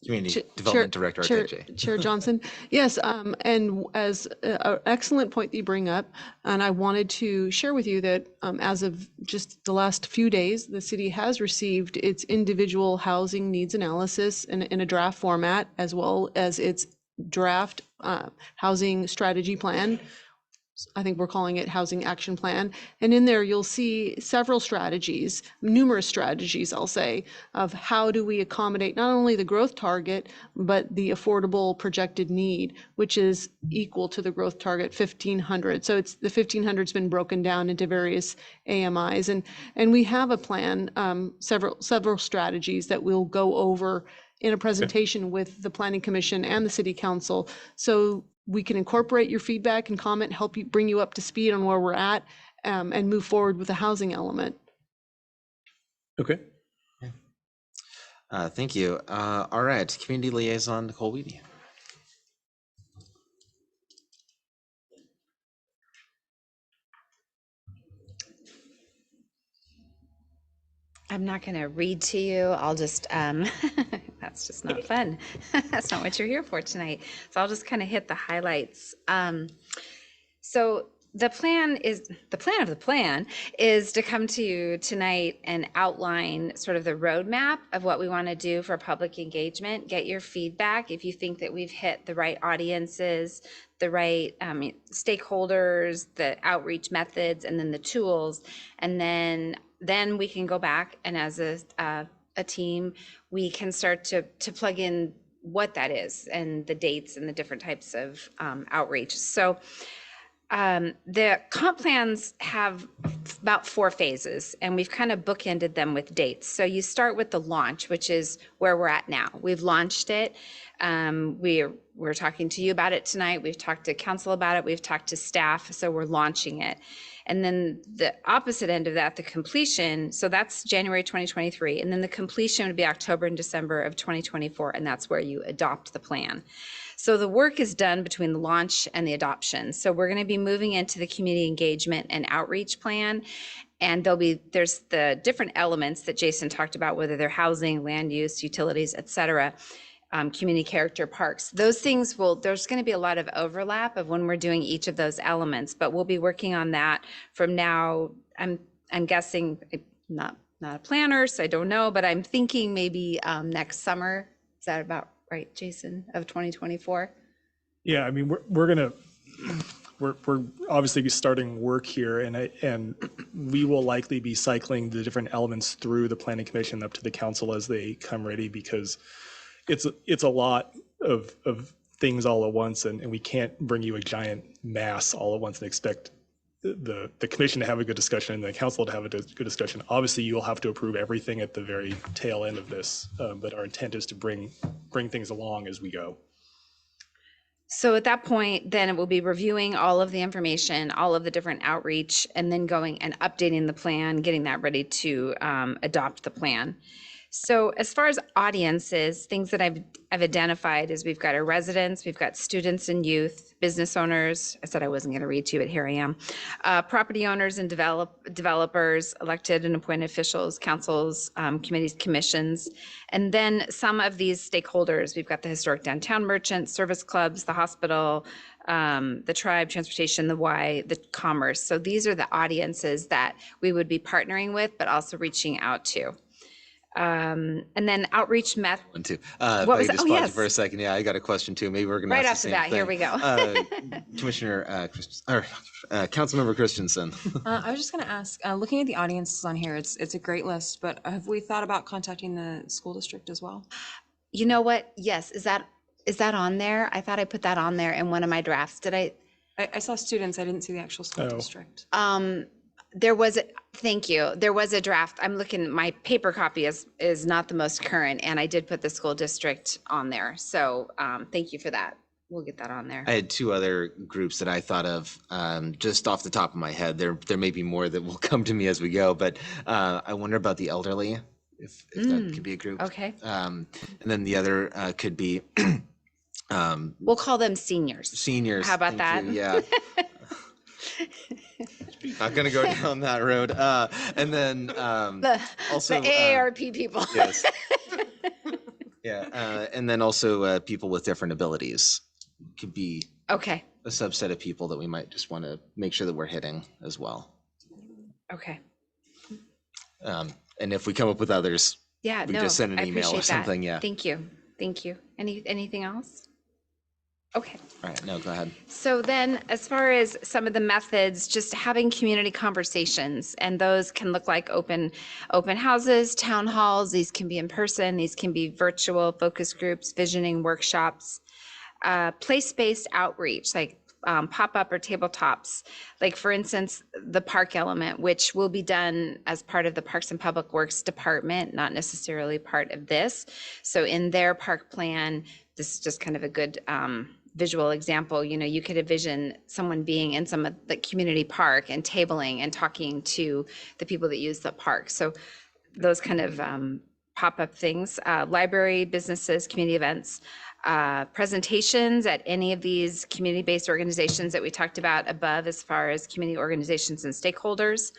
[SPEAKER 2] Community
[SPEAKER 3] Ch-
[SPEAKER 2] Development Director,
[SPEAKER 3] Chair,
[SPEAKER 2] RJ.
[SPEAKER 3] Chair Johnson. Yes, and as an excellent point that you bring up, and I wanted to share with you that as of just the last few days, the city has received its individual housing needs analysis in a draft format, as well as its draft housing strategy plan. I think we're calling it Housing Action Plan. And in there, you'll see several strategies, numerous strategies, I'll say, of how do we accommodate not only the growth target, but the affordable projected need, which is equal to the growth target 1,500. So it's the 1,500's been broken down into various AMIs. And we have a plan, several strategies that we'll go over in a presentation with the Planning Commission and the City Council. So we can incorporate your feedback and comment, help you bring you up to speed on where we're at, and move forward with the housing element.
[SPEAKER 7] Okay.
[SPEAKER 2] Thank you. All right, Community Liaison Nicole Weedy.
[SPEAKER 8] I'm not going to read to you. I'll just, that's just not fun. That's not what you're here for tonight. So I'll just kind of hit the highlights. So the plan of the plan is to come to you tonight and outline sort of the roadmap of what we want to do for public engagement, get your feedback if you think that we've hit the right audiences, the right stakeholders, the outreach methods, and then the tools. And then we can go back and as a team, we can start to plug in what that is and the dates and the different types of outreach. So the comp plans have about 4 phases, and we've kind of bookended them with dates. So you start with the launch, which is where we're at now. We've launched it. We're talking to you about it tonight. We've talked to council about it. We've talked to staff. So we're launching it. And then the opposite end of that, the completion, so that's January 2023. And then the completion would be October and December of 2024. And that's where you adopt the plan. So the work is done between the launch and the adoption. So we're going to be moving into the community engagement and outreach plan. And there's the different elements that Jason talked about, whether they're housing, land use, utilities, et cetera, community character, parks. Those things there's going to be a lot of overlap of when we're doing each of those elements, but we'll be working on that from now. I'm guessing, not a planner, so I don't know, but I'm thinking maybe next summer. Is that about right, Jason, of 2024?
[SPEAKER 4] Yeah, I mean, we're obviously starting work here, and we will likely be cycling the different elements through the Planning Commission up to the council as they come ready, because it's a lot of things all at once, and we can't bring you a giant mass all at once and expect the commission to have a good discussion and the council to have a good discussion. Obviously, you'll have to approve everything at the very tail end of this, but our intent is to bring things along as we go.
[SPEAKER 8] So at that point, then it will be reviewing all of the information, all of the different outreach, and then going and updating the plan, getting that ready to adopt the plan. So as far as audiences, things that I've identified is we've got our residents, we've got students and youth, business owners. I said I wasn't going to read to you, but here I am. Property owners and developers, elected and appointed officials, councils, committees, commissions, and then some of these stakeholders. We've got the historic downtown merchants, service clubs, the hospital, the tribe, transportation, the Y, the commerce. So these are the audiences that we would be partnering with, but also reaching out to. And then outreach method.
[SPEAKER 2] One, two.
[SPEAKER 8] What was
[SPEAKER 2] just
[SPEAKER 8] it? Oh,
[SPEAKER 2] pause you
[SPEAKER 8] yes.
[SPEAKER 2] for a second. Yeah, I got a question too. Maybe we're going to
[SPEAKER 8] Right
[SPEAKER 2] ask
[SPEAKER 8] off the
[SPEAKER 2] same
[SPEAKER 8] bat, here
[SPEAKER 2] thing.
[SPEAKER 8] we go.
[SPEAKER 2] Commissioner Councilmember Christensen.
[SPEAKER 5] I was just going to ask, looking at the audiences on here, it's a great list, but have we thought about contacting the school district as well?
[SPEAKER 8] You know what? Yes. Is that on there? I thought I put that on there in one of my drafts. Did I?
[SPEAKER 5] I saw students. I didn't see the actual school district.
[SPEAKER 8] Thank you. There was a draft. I'm looking, my paper copy is not the most current, and I did put the school district on there. So thank you for that. we'll get that on there.
[SPEAKER 2] I had two other groups that I thought of just off the top of my head. There may be more that will come to me as we go, but I wonder about the elderly, if that could be a group.
[SPEAKER 8] Okay.
[SPEAKER 2] And then the other could be
[SPEAKER 8] We'll call them seniors.
[SPEAKER 2] seniors.
[SPEAKER 8] How about
[SPEAKER 2] Thank
[SPEAKER 8] that?
[SPEAKER 2] you, yeah. Not gonna go down that road. And then also
[SPEAKER 8] The AARP people.
[SPEAKER 2] yes. Yeah, and then also people with different abilities could be
[SPEAKER 8] Okay.
[SPEAKER 2] a subset of people that we might just want to make sure that we're hitting as well.
[SPEAKER 8] Okay.
[SPEAKER 2] And if we come up with others,
[SPEAKER 8] Yeah,
[SPEAKER 2] we
[SPEAKER 8] no,
[SPEAKER 2] just send an
[SPEAKER 8] I
[SPEAKER 2] email or
[SPEAKER 8] appreciate
[SPEAKER 2] something.
[SPEAKER 8] that.
[SPEAKER 2] Yeah.
[SPEAKER 8] Thank you. Thank you. Anything else? Okay.
[SPEAKER 2] All right. No, go ahead.
[SPEAKER 8] So then, as far as some of the methods, just having community conversations, and those can look like open houses, town halls. These can be in person. These can be virtual focus groups, visioning workshops, place-based outreach, like pop-up or tabletops. Like for instance, the park element, which will be done as part of the Parks and Public Works Department, not necessarily part of this. So in their park plan, this is just kind of a good visual example. You know, you could envision someone being in some of the community park and tabling and talking to the people that use the park. So those kind of pop-up things, library, businesses, community events, presentations at any of these community-based organizations that we talked about above, as far as community organizations and stakeholders.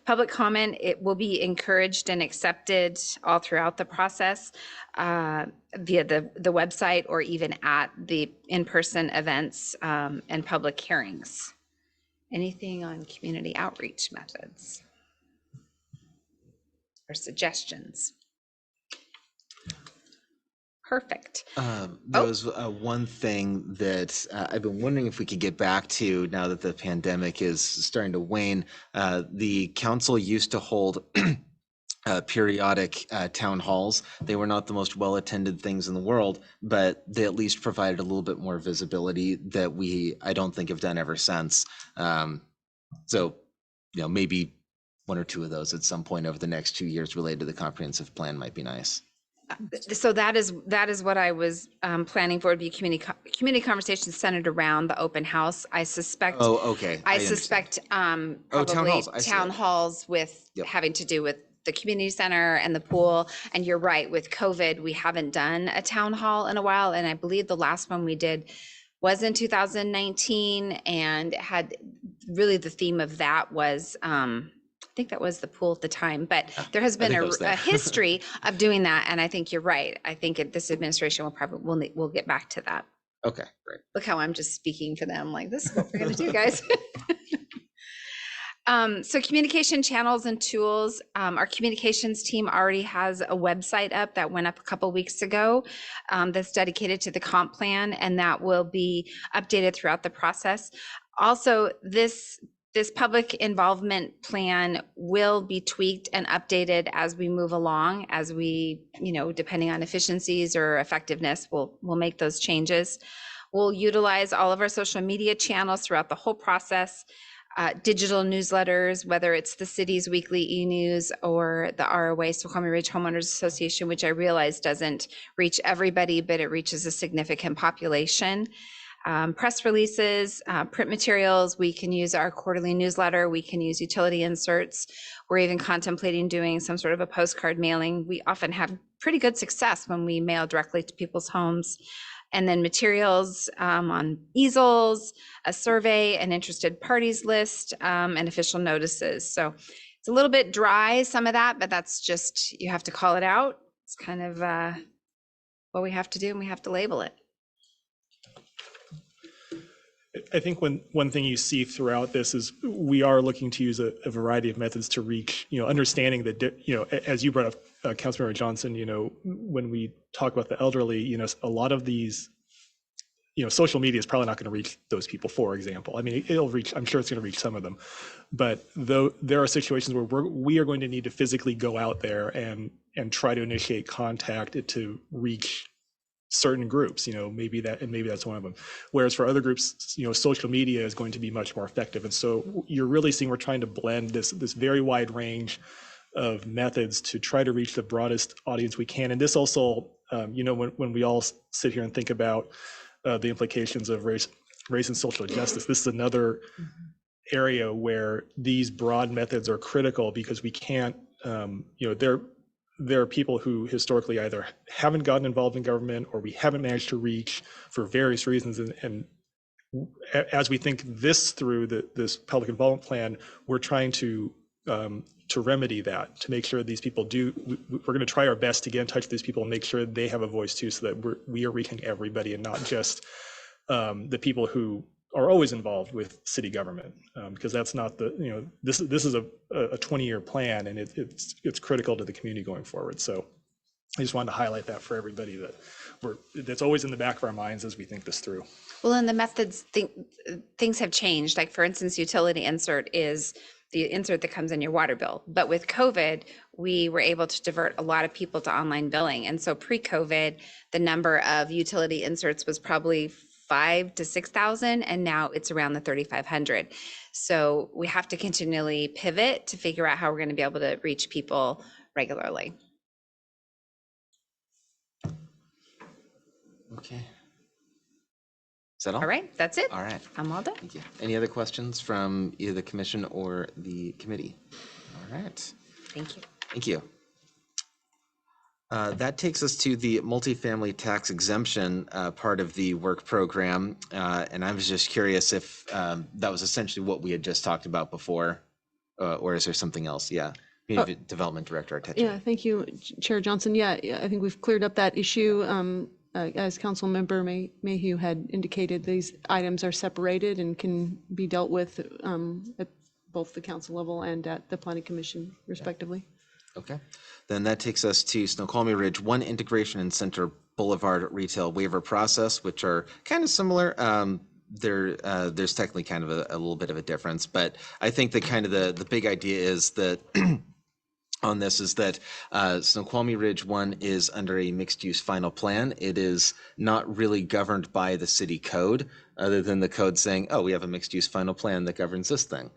[SPEAKER 8] Public comment, it will be encouraged and accepted all throughout the process via the website, or even at the in-person events and public hearings. Anything on community outreach methods or suggestions? Perfect.
[SPEAKER 2] There was one thing that I've been wondering if we could get back to now that the pandemic is starting to wane. The council used to hold periodic town halls. They were not the most well-attended things in the world, but they at least provided a little bit more visibility that I don't think have done ever since. So, you know, maybe one or two of those at some point over the next 2 years related to the comprehensive plan might be nice.
[SPEAKER 8] So that is what I was planning for, would be community conversations centered around the open house. I suspect.
[SPEAKER 2] Oh, okay.
[SPEAKER 8] I suspect probably
[SPEAKER 2] town halls. I see
[SPEAKER 8] town
[SPEAKER 2] it.
[SPEAKER 8] halls with having to do with the community center and the pool. And you're right, with COVID, we haven't done a town hall in a while. And I believe the last one we did was in 2019, and had really the theme of that was I think that was the pool at the time, but there has been a history of doing that. And I think you're right. I think this administration will probably, we'll get back to that.
[SPEAKER 2] Okay, great.
[SPEAKER 8] Look how I'm just speaking for them. Like, this is what we're going to do, guys. So communication channels and tools. Our communications team already has a website up that went up a couple weeks ago that's dedicated to the comp plan, and that will be updated throughout the process. Also, this public involvement plan will be tweaked and updated as we move along, as we, you know, depending on efficiencies or effectiveness, we'll make those changes. We'll utilize all of our social media channels throughout the whole process, digital newsletters, whether it's the city's weekly e-news or the ROA, Snoqualmie Ridge Homeowners Association, which I realize doesn't reach everybody, but it reaches a significant population. Press releases, print materials, we can use our quarterly newsletter, we can use utility inserts. We're even contemplating doing some sort of a postcard mailing. We often have pretty good success when we mail directly to people's homes. And then materials on easels, a survey, an interested parties list, and official notices. So it's a little bit dry, some of that, but that's just, you have to call it out. It's kind of what we have to do, and we have to label it.
[SPEAKER 4] I think one thing you see throughout this is we are looking to use a variety of methods to reach, you know, understanding that, you know, as you brought up, Councilmember Johnson, you know, when we talk about the elderly, you know, a lot of these, you know, social media is probably not going to reach those people, for example. I mean, it'll reach, I'm sure it's going to reach some of them, but though there are situations where we are going to need to physically go out there and try to initiate contact to reach certain groups, you know, maybe that's one of them. Whereas for other groups, you know, social media is going to be much more effective. And so you're really seeing we're trying to blend this very wide range of methods to try to reach the broadest audience we can. And this also, you know, when we all sit here and think about the implications of race and social justice. This is another area where these broad methods are critical because we can't, there are people who historically either haven't gotten involved in government or we haven't managed to reach for various reasons. And as we think this through this public involvement plan, we're trying to remedy that, to make sure these people we're going to try our best to get in touch with these people and make sure they have a voice too, so that we are reaching everybody and not just the people who are always involved with city government, because that's not this is a 20-year plan, and it's critical to the community going forward. So I just wanted to highlight that for everybody, that's always in the back of our minds as we think this through.
[SPEAKER 8] Well, and the methods, things have changed. Like, for instance, utility insert is the insert that comes in your water bill. But with COVID, we were able to divert a lot of people to online billing. And so pre-COVID, the number of utility inserts was probably 5,000 to 6,000, and now it's around the 3,500. So we have to continually pivot to figure out how we're going to be able to reach people regularly.
[SPEAKER 2] Okay. Is that all?
[SPEAKER 8] All right, that's it.
[SPEAKER 2] All right.
[SPEAKER 8] I'm all done.
[SPEAKER 2] Thank you. Any other questions from either the commission or the committee? All right.
[SPEAKER 8] Thank you.
[SPEAKER 2] Thank you. That takes us to the multifamily tax exemption part of the work program. And I was just curious if that was essentially what we had just talked about before, or is there something else? Yeah. Community Development Director Arteche.
[SPEAKER 3] Yeah, thank you, Chair Johnson. Yeah, I think we've cleared up that issue. As Council Member Mayhew had indicated, these items are separated and can be dealt with at both the council level and at the Planning Commission, respectively.
[SPEAKER 2] Okay, then that takes us to Snoqualmie Ridge 1 Integration and Center Boulevard Retail Waiver Process, which are kind of similar. There's technically kind of a little bit of a difference, but I think that kind of the big idea is that on this is that Snoqualmie Ridge 1 is under a mixed-use final plan. It is not really governed by the city code, other than the code saying, oh, we have a mixed-use final plan that governs this thing.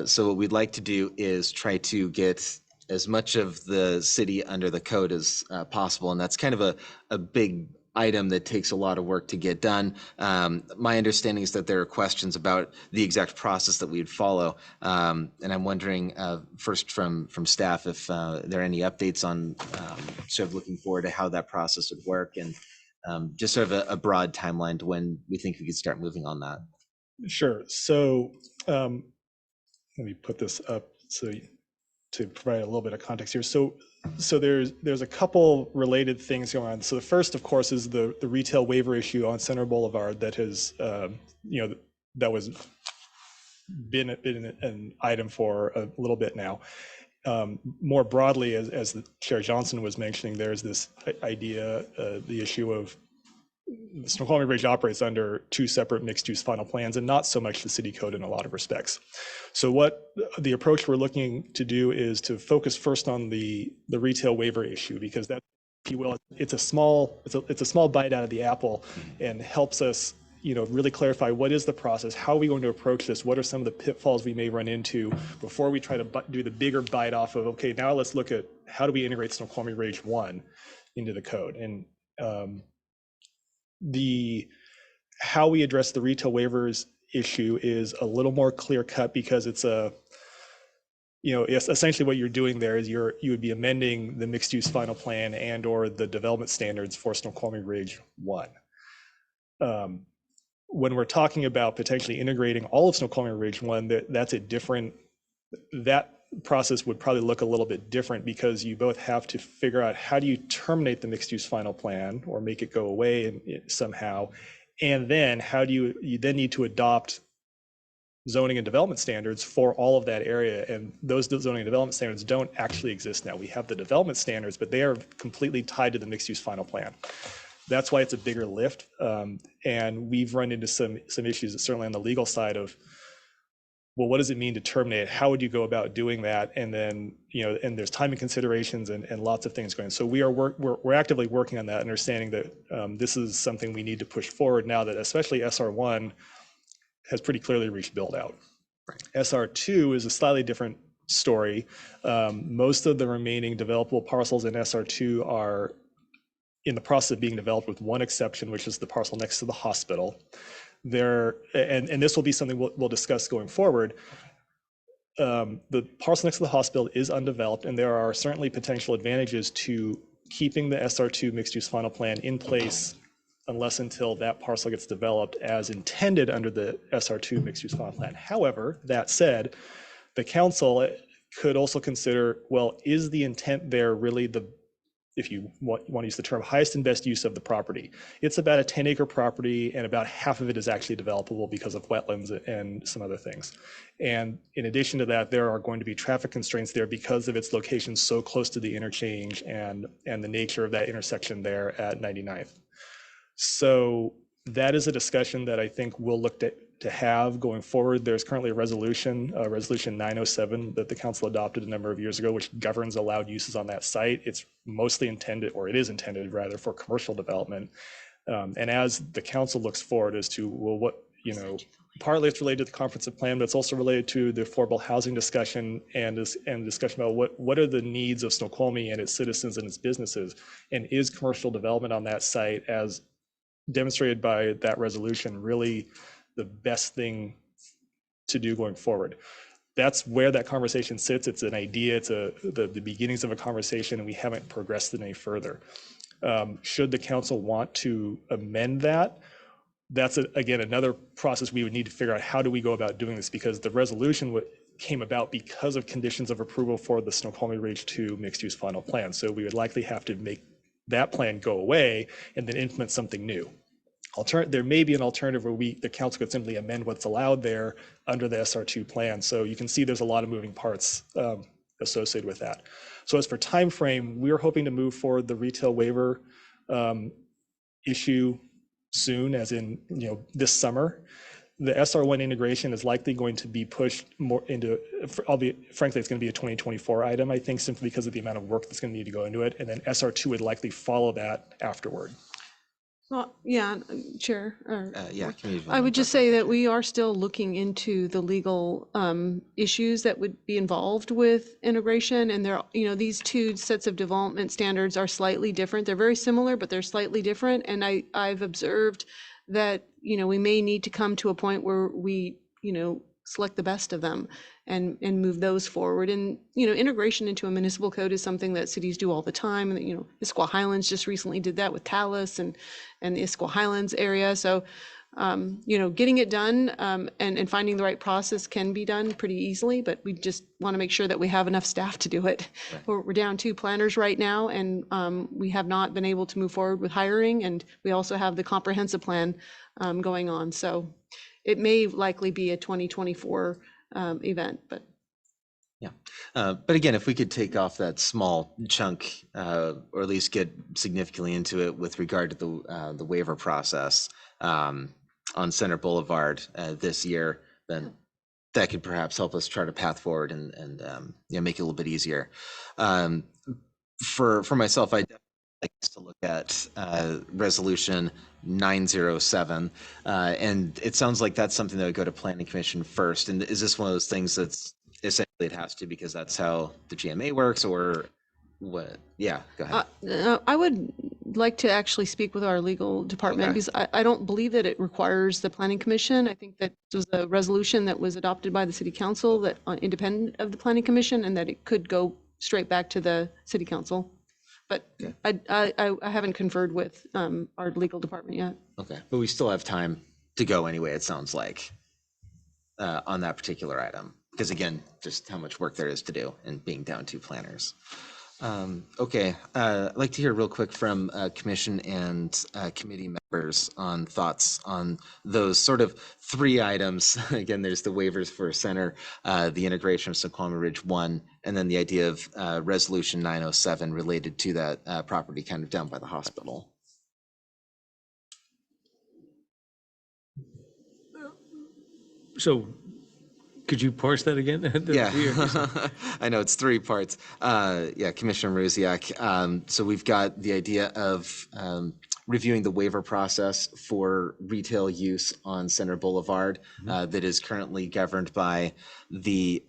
[SPEAKER 2] So what we'd like to do is try to get as much of the city under the code as possible, and that's kind of a big item that takes a lot of work to get done. My understanding is that there are questions about the exact process that we'd follow, and I'm wondering first from staff if there are any updates on sort of looking forward to how that process would work, and just sort of a broad timeline to when we think we could start moving on that.
[SPEAKER 4] Sure. So let me put this up to provide a little bit of context here. So there's a couple related things going on. So the first, of course, is the retail waiver issue on Center Boulevard that has, that was been an item for a little bit now. More broadly, as the Chair Johnson was mentioning, there's this idea, the issue of the Snoqualmie Ridge operates under two separate mixed-use final plans and not so much the city code in a lot of respects. So what the approach we're looking to do is to focus first on the retail waiver issue, because that, if you will, it's a small bite out of the apple and helps us, really clarify what is the process, how are we going to approach this, what are some of the pitfalls we may run into before we try to do the bigger bite off of, okay, now let's look at how do we integrate Snoqualmie Ridge 1 into the code. And how we address the retail waivers issue is a little more clear cut, because it's essentially what you're doing there is you would be amending the mixed use final plan and or the development standards for Snoqualmie Ridge 1. When we're talking about potentially integrating all of Snoqualmie Ridge 1, that process would probably look a little bit different, because you both have to figure out how do you terminate the mixed use final plan or make it go away somehow, and then how do you then need to adopt zoning and development standards for all of that area. And those zoning and development standards don't actually exist now. We have the development standards, but they are completely tied to the mixed use final plan. That's why it's a bigger lift, and we've run into some issues, certainly on the legal side, of, well, what does it mean to terminate? How would you go about doing that? And then, and there's timing considerations and lots of things going on. So we're actively working on that, understanding that this is something we need to push forward now that especially SR1 has pretty clearly reached build out.
[SPEAKER 2] Right.
[SPEAKER 4] SR2 is a slightly different story. Most of the remaining developable parcels in SR2 are in the process of being developed with one exception, which is the parcel next to the hospital. And this will be something we'll discuss going forward. The parcel next to the hospital is undeveloped, and there are certainly potential advantages to keeping the SR2 mixed-use final plan in place unless until that parcel gets developed as intended under the SR2 mixed-use final plan. However, that said, the council could also consider, well, is the intent there really the, if you want to use the term, highest and best use of the property? It's about a 10-acre property, and about half of it is actually developable because of wetlands and some other things. And in addition to that, there are going to be traffic constraints there because of its location so close to the interchange and the nature of that intersection there at 99th. So that is a discussion that I think we'll look to have going forward. There's currently a resolution, resolution 907 that the council adopted a number of years ago, which governs allowed uses on that site. It's mostly intended, or it is intended rather, for commercial development. And as the council looks forward as to, well, what, partly it's related to the comprehensive plan, but it's also related to the affordable housing discussion and discussion about what are the needs of Snoqualmie and its citizens and its businesses, and is commercial development on that site, as demonstrated by that resolution, really the best thing to do going forward. That's where that conversation sits. It's an idea, it's the beginnings of a conversation, and we haven't progressed it any further. Should the council want to amend that, that's again another process we would need to figure out. How do we go about doing this? Because the resolution came about because of conditions of approval for the Snoqualmie Ridge 2 mixed-use final plan. So we would likely have to make that plan go away and then implement something new. There may be an alternative where the council could simply amend what's allowed there under the SR2 plan. So you can see there's a lot of moving parts associated with that. So as for time frame, we're hoping to move forward the retail waiver issue soon, as in this summer. The SR1 integration is likely going to be pushed more into, frankly, it's going to be a 2024 item, I think, simply because of the amount of work that's going to need to go into it. And then SR2 would likely follow that afterward.
[SPEAKER 3] Well, yeah, Chair.
[SPEAKER 2] I
[SPEAKER 3] would just say that we are still looking into the legal issues that would be involved with integration, and these two sets of development standards are slightly different. They're very similar, but they're slightly different. And I've observed that we may need to come to a point where we select the best of them and move those forward. And integration into a municipal code is something that cities do all the time. And Issaquah Highlands just recently did that with Tallis and the Issaquah Highlands area. So getting it done and finding the right process can be done pretty easily, but we just want to make sure that we have enough staff to do it. Right. We're down 2 planners right now, and we have not been able to move forward with hiring, and we also have the comprehensive plan going on. So it may likely be a 2024 event, but.
[SPEAKER 2] Yeah. But again, if we could take off that small chunk, or at least get significantly into it with regard to the waiver process on Center Boulevard this year, then that could perhaps help us chart a path forward and make it a little bit easier. For myself, I'd like to look at resolution 907, and it sounds like that's something that would go to Planning Commission first. And is this one of those things that's essentially it has to because that's how the GMA works, or what? Yeah, go ahead.
[SPEAKER 3] I would like to actually speak with our legal department, because I don't believe that it requires the Planning Commission. I think that this was a resolution that was adopted by the City Council that independent of the Planning Commission, and that it could go straight back to the City Council. But I haven't conferred with our legal department yet. Okay,
[SPEAKER 2] but we still have time to go anyway, it sounds like, on that particular item. Because again, just how much work there is to do and being down 2 planners. Okay, I'd like to hear real quick from commission and committee members on thoughts on those sort of 3 items. Again, there's the waivers for center, the integration of Snoqualmie Ridge 1, and then the idea of resolution 907 related to that property kind of down by the hospital.
[SPEAKER 7] So could you parse that again?
[SPEAKER 2] Yeah, I know it's 3 parts. Yeah, Commissioner Maruziak. So we've got the idea of reviewing the waiver process for retail use on Center Boulevard that is currently governed by the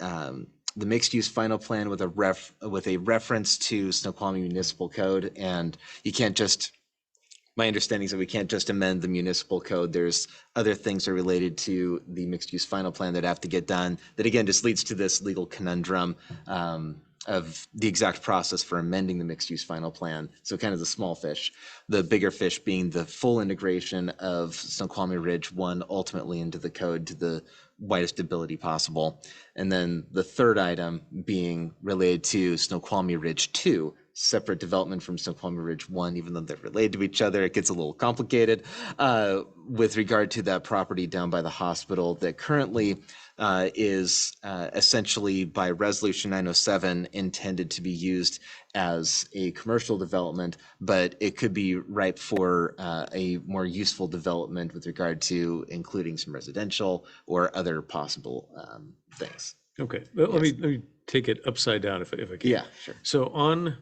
[SPEAKER 2] mixed-use final plan with a reference to Snoqualmie Municipal Code, and you can't just my understanding is that we can't just amend the municipal code. There's other things that are related to the mixed use final plan that have to get done. That again just leads to this legal conundrum of the exact process for amending the mixed use final plan. So kind of the small fish, the bigger fish being the full integration of Snoqualmie Ridge 1 ultimately into the code to the widest ability possible. And then the third item being related to Snoqualmie Ridge 2, separate development from Snoqualmie Ridge 1, even though they're related to each other, it gets a little complicated with regard to that property down by the hospital that currently is essentially by Resolution 907 intended to be used as a commercial development, but it could be ripe for a more useful development with regard to including some residential or other possible things.
[SPEAKER 7] Okay, well, let me take it upside down if I can.
[SPEAKER 2] Yeah, sure.
[SPEAKER 7] So on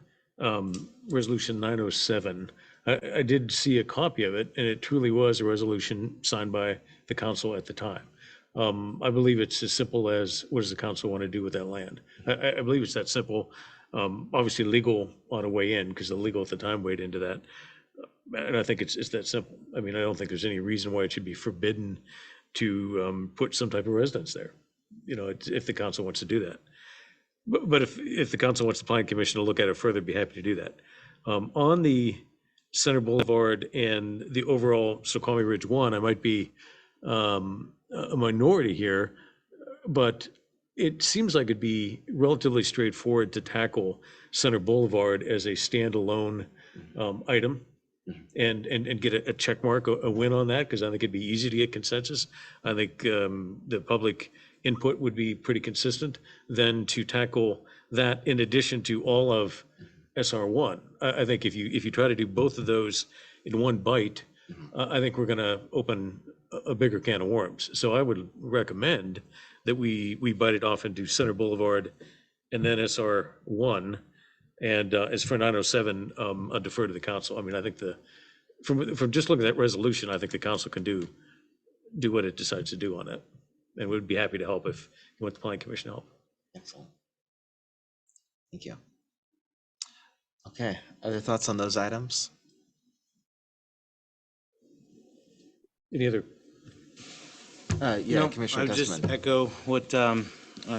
[SPEAKER 7] Resolution 907, I did see a copy of it, and it truly was a resolution signed by the council at the time. I believe it's as simple as, what does the council want to do with that land? I believe it's that simple. Obviously, legal ought to weigh in, because the legal at the time weighed into that. And I think it's that simple. I mean, I don't think there's any reason why it should be forbidden to put some type of residence there, you know, if the council wants to do that. But if the council wants the planning commission to look at it further, I'd be happy to do that. On the Center Boulevard and the overall Snoqualmie Ridge 1, I might be a minority here, but it seems like it'd be relatively straightforward to tackle Center Boulevard as a standalone item and get a check mark, a win on that, because I think it'd be easy to get consensus. I think the public input would be pretty consistent. Then to tackle that in addition to all of SR1. I think if you try to do both of those in one bite, I think we're going to open a bigger can of worms. So I would recommend that we bite it off and do Center Boulevard and then SR1. And as for 907, I'll defer to the council. I mean, I think from just looking at that resolution, I think the council can do what it decides to do on that. And we'd be happy to help if you want the planning commission to help.
[SPEAKER 2] Excellent. Thank you. Okay, other thoughts on those items?
[SPEAKER 7] Any other?
[SPEAKER 2] Yeah,
[SPEAKER 9] No,
[SPEAKER 2] Commissioner
[SPEAKER 9] I would just
[SPEAKER 2] Gusman.
[SPEAKER 9] echo what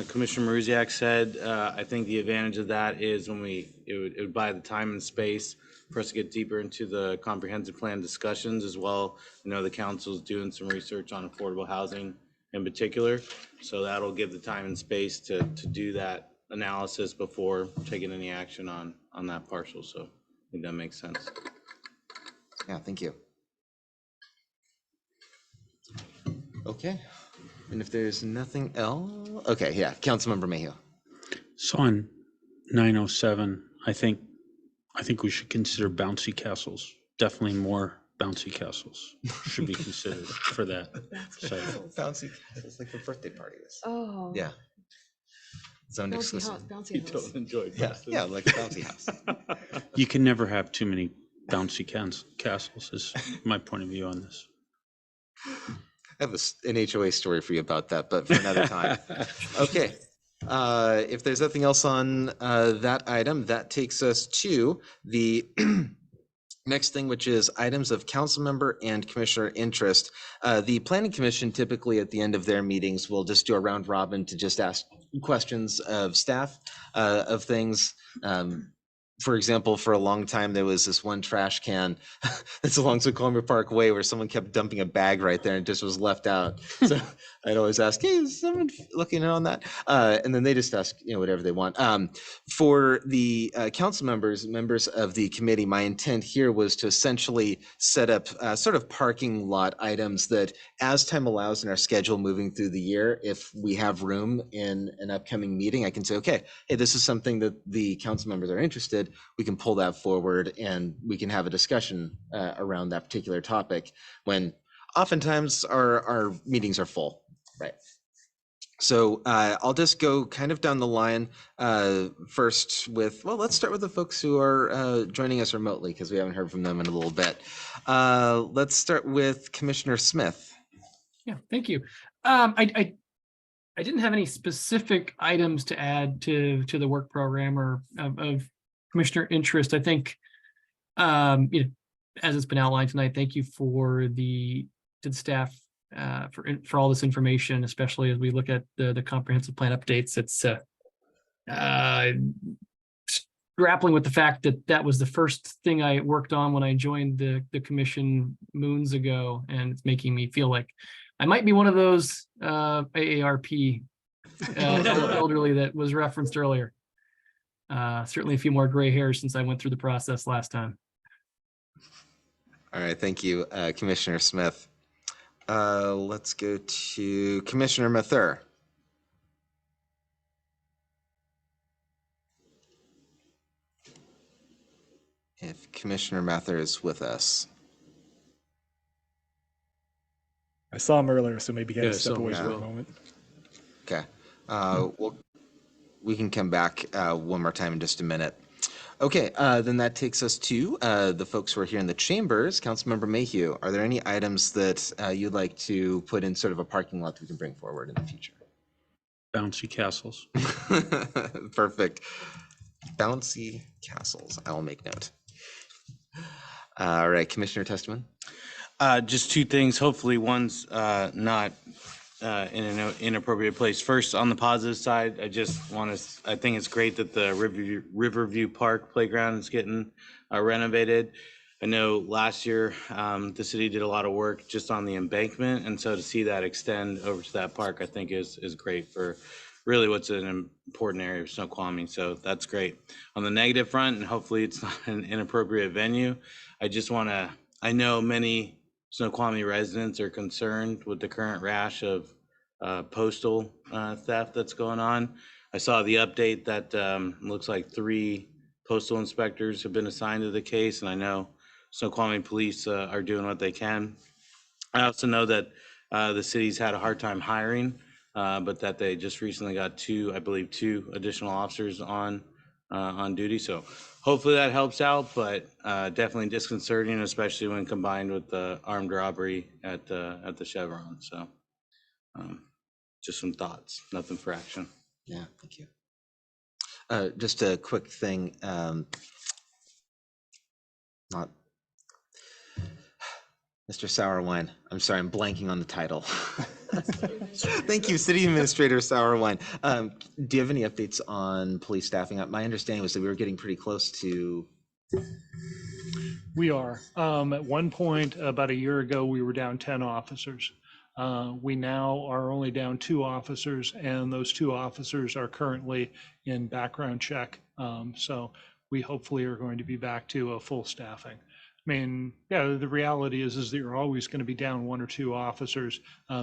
[SPEAKER 9] Commissioner Maruziak said. I think the advantage of that is when it would buy the time and space for us to get deeper into the comprehensive plan discussions as well. You know, the council's doing some research on affordable housing in particular, so that'll give the time and space to do that analysis before taking any action on that parcel. So I think that makes sense.
[SPEAKER 2] Yeah, thank you. Okay, and if there's nothing else, okay, yeah, Councilmember Mayhew.
[SPEAKER 1] So on 907, I think we should consider bouncy castles. Definitely more bouncy castles should be considered for that site.
[SPEAKER 2] Bouncy, it's like the birthday parties.
[SPEAKER 3] Oh.
[SPEAKER 2] Yeah. Zoned
[SPEAKER 3] Bouncy
[SPEAKER 2] exclusive.
[SPEAKER 3] house, bouncy house.
[SPEAKER 9] Enjoyed
[SPEAKER 2] Yeah, like a bouncy house.
[SPEAKER 1] You can never have too many bouncy castles is my point of view on this.
[SPEAKER 2] I have an HOA story for you about that, but for another time. Okay. If there's nothing else on that item, that takes us to the next thing, which is items of council member and commissioner interest. The planning commission typically at the end of their meetings will just do a round robin to just ask questions of staff of things. For example, for a long time, there was this one trash can that's along Snoqualmie Park Way where someone kept dumping a bag right there and just was left out. So I'd always ask, hey, is someone looking on that? And then they just ask, whatever they want. For the council members of the committee, my intent here was to essentially set up sort of parking lot items that as time allows in our schedule moving through the year, if we have room in an upcoming meeting, I can say, okay, hey, this is something that the council members are interested, we can pull that forward and we can have a discussion around that particular topic when oftentimes our meetings are full, right? So I'll just go kind of down the line first with, well, let's start with the folks who are joining us remotely because we haven't heard from them in a little bit. Let's start with Commissioner Smith.
[SPEAKER 10] Yeah, thank you. I didn't have any specific items to add to the work program or of commissioner interest. I think as it's been outlined tonight, thank you to the staff for all this information, especially as we look at the comprehensive plan updates. It's grappling with the fact that that was the first thing I worked on when I joined the commission moons ago, and it's making me feel like I might be one of those AARP elderly that was referenced earlier. Certainly a few more gray hairs since I went through the process last time.
[SPEAKER 2] All right, thank you, Commissioner Smith. Let's go to Commissioner Mathur. If Commissioner Mathur is with us.
[SPEAKER 4] I saw him earlier, so maybe he had to step
[SPEAKER 7] saw him
[SPEAKER 4] away
[SPEAKER 7] as
[SPEAKER 4] for a
[SPEAKER 7] well.
[SPEAKER 4] moment.
[SPEAKER 2] Okay. Well, we can come back one more time in just a minute. Okay, then that takes us to the folks who are here in the chambers. Councilmember Mayhew, are there any items that you'd like to put in sort of a parking lot that we can bring forward in the future?
[SPEAKER 1] Bouncy castles.
[SPEAKER 2] Perfect. Bouncy castles. I will make note. All right, Commissioner Testament.
[SPEAKER 9] Just two things. Hopefully one's not in an inappropriate place. First, on the positive side, I think it's great that the Riverview Park playground is getting renovated. I know last year the city did a lot of work just on the embankment, and so to see that extend over to that park, I think is great for really what's an important area of Snoqualmie. So that's great. On the negative front, and hopefully it's not an inappropriate venue, I know many Snoqualmie residents are concerned with the current rash of postal theft that's going on. I saw the update that looks like 3 postal inspectors have been assigned to the case, and I know Snoqualmie police are doing what they can. I also know that the city's had a hard time hiring, but that they just recently got 2 additional officers on duty. So hopefully that helps out, but definitely disconcerting, especially when combined with the armed robbery at the Chevron. So just some thoughts, nothing for action.
[SPEAKER 2] Yeah, thank you. Just a quick thing. Not Mr. Sourwine. I'm sorry, I'm blanking on the title. Thank you, City Administrator Sourwine. Do you have any updates on police staffing? My understanding was that we were getting pretty close to.
[SPEAKER 11] We are. At one point, about a year ago, we were down 10 officers. We now are only down 2 officers, and those 2 officers are currently in background check. So we hopefully are going to be back to a full staffing. I mean, yeah, the reality is that you're always going to be down 1 or 2 officers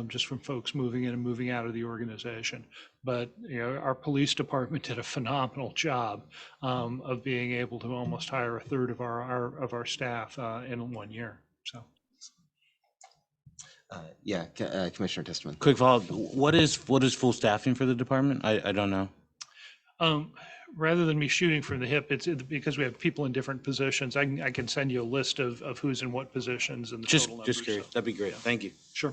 [SPEAKER 11] just from folks moving in and moving out of the organization. But you know, our police department did a phenomenal job of being able to almost hire a third of our staff in 1 year. So.
[SPEAKER 2] Yeah, Commissioner Testament.
[SPEAKER 9] Quick follow-up, what is full staffing for the department? I don't know.
[SPEAKER 11] Rather than me shooting from the hip, it's because we have people in different positions. I can send you a list of who's in what positions and the total numbers.
[SPEAKER 9] Just curious.
[SPEAKER 11] So,
[SPEAKER 9] That'd be great.
[SPEAKER 11] yeah.
[SPEAKER 9] Thank you.
[SPEAKER 11] Sure.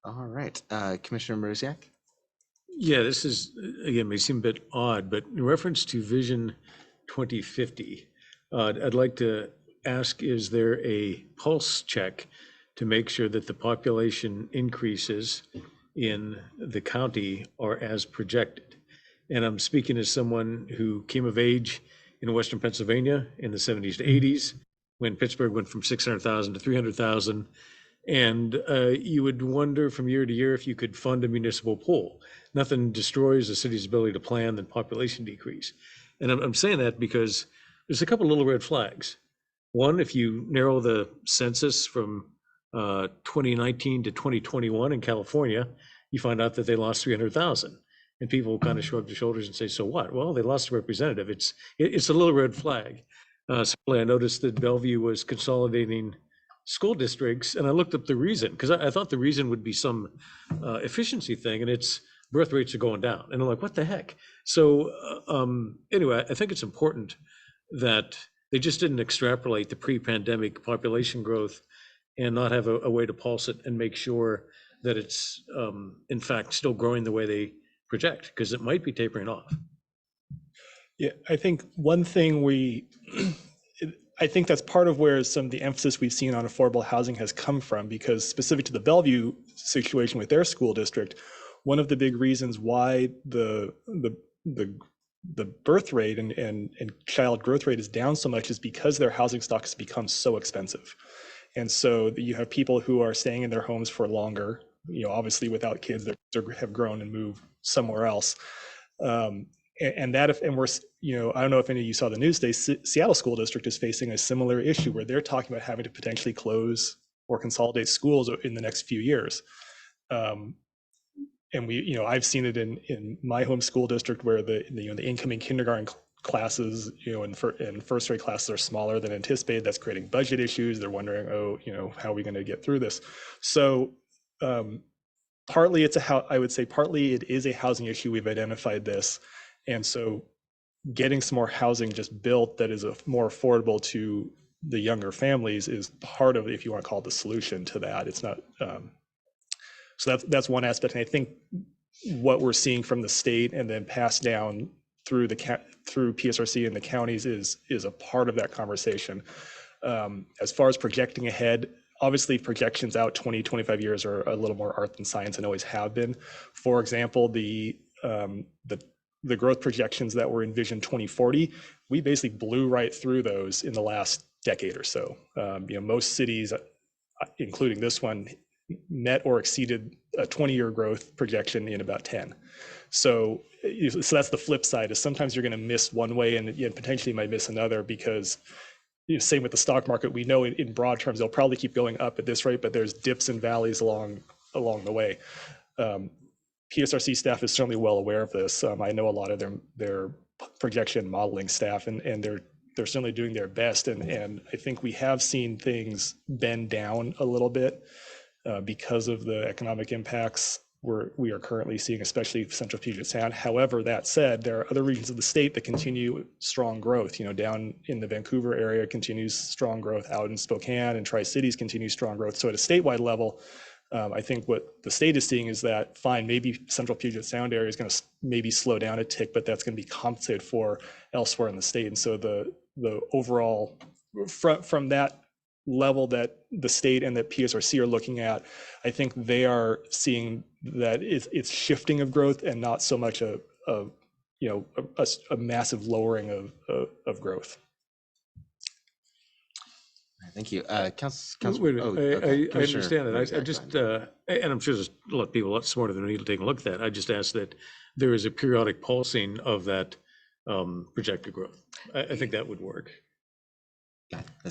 [SPEAKER 2] All right, Commissioner Mrziak.
[SPEAKER 7] Yeah, this is, again, may seem a bit odd, but in reference to Vision 2050, I'd like to ask, is there a pulse check to make sure that the population increases in the county are as projected? And I'm speaking as someone who came of age in Western Pennsylvania in the 70s to 80s, when Pittsburgh went from 600,000 to 300,000. And you would wonder from year to year if you could fund a municipal pool. Nothing destroys a city's ability to plan than population decrease. And I'm saying that because there's a couple little red flags. One, if you narrow the census from 2019 to 2021 in California, you find out that they lost 300,000. And people kind of shrug their shoulders and say, so what? Well, they lost a representative. It's a little red flag. Certainly, I noticed that Bellevue was consolidating school districts, and I looked up the reason, because I thought the reason would be some efficiency thing, and it's birth rates are going down. And I'm like, what the heck? So anyway, I think it's important that they just didn't extrapolate the pre-pandemic population growth and not have a way to pulse it and make sure that it's in fact still growing the way they project, because it might be tapering off.
[SPEAKER 4] Yeah, I think one thing I think that's part of where some of the emphasis we've seen on affordable housing has come from, because specific to the Bellevue situation with their school district, one of the big reasons why the birth rate and child growth rate is down so much is because their housing stock has become so expensive. And so you have people who are staying in their homes for longer, obviously without kids that have grown and moved somewhere else. And we're, I don't know if any of you saw the news today, Seattle School District is facing a similar issue where they're talking about having to potentially close or consolidate schools in the next few years. And I've seen it in my home school district where the incoming kindergarten classes, in first grade classes are smaller than anticipated. That's creating budget issues. They're wondering, how are we going to get through this? So partly I would say partly it is a housing issue. We've identified this. And so getting some more housing just built that is more affordable to the younger families is part of, if you want to call it, the solution to that. It's not, so that's one aspect. And I think what we're seeing from the state and then passed down through through PSRC and the counties is a part of that conversation. As far as projecting ahead, obviously projections out 20, 25 years are a little more art than science and always have been. For example, the growth projections that were envisioned 2040, we basically blew right through those in the last decade or so. Most cities, including this one, met or exceeded a 20-year growth projection in about 10. So that's the flip side, is sometimes you're going to miss one way and potentially might miss another, because same with the stock market. We know in broad terms, they'll probably keep going up at this rate, but there's dips and valleys along the way. PSRC staff is certainly well aware of this. I know a lot of their projection modeling staff, and they're certainly doing their best. And I think we have seen things bend down a little bit because of the economic impacts we are currently seeing, especially Central Puget Sound. However, that said, there are other regions of the state that continue strong growth. Down in the Vancouver area continues strong growth, out in Spokane and Tri-Cities continues strong growth. So at a statewide level, I think what the state is seeing is that, fine, maybe Central Puget Sound area is going to maybe slow down a tick, but that's going to be compensated for elsewhere in the state. And so the overall, from that level that the state and that PSRC are looking at, I think they are seeing that it's shifting of growth and not so much a massive lowering of growth.
[SPEAKER 2] Thank you.
[SPEAKER 7] Council. Wait a minute. I understand that. I just, and I'm sure there's a lot of people a lot smarter than me to take a look at that. I just asked that there is a periodic pulsing of that projected growth. I think that would work.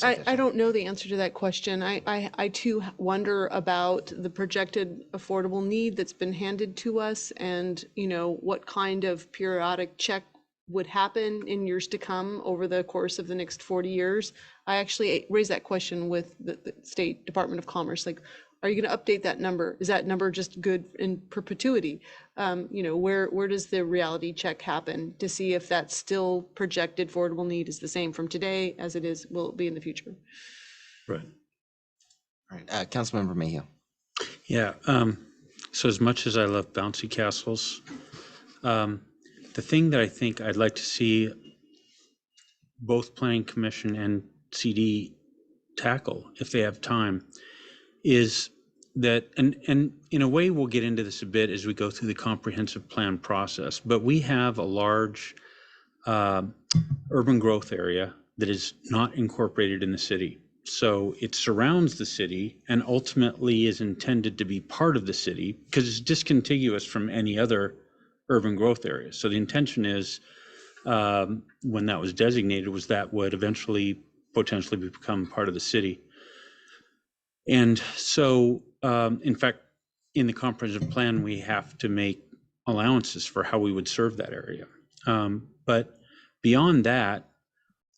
[SPEAKER 3] I don't know the answer to that question. I too wonder about the projected affordable need that's been handed to us, and what kind of periodic check would happen in years to come over the course of the next 40 years. I actually raised that question with the State Department of Commerce. Like, are you going to update that number? Is that number just good in perpetuity? Where does the reality check happen to see if that still projected affordable need is the same from today as it will be in the future?
[SPEAKER 7] Right.
[SPEAKER 2] All right. Councilmember Mayhew.
[SPEAKER 1] Yeah. So as much as I love bouncy castles, the thing that I think I'd like to see both Planning Commission and CD tackle, if they have time, is that, and in a way we'll get into this a bit as we go through the comprehensive plan process, but we have a large urban growth area that is not incorporated in the city. So it surrounds the city and ultimately is intended to be part of the city because it's discontiguous from any other urban growth area. So the intention is, when that was designated, was that would eventually potentially become part of the city. And so, in fact, in the comprehensive plan, we have to make allowances for how we would serve that area. But beyond that,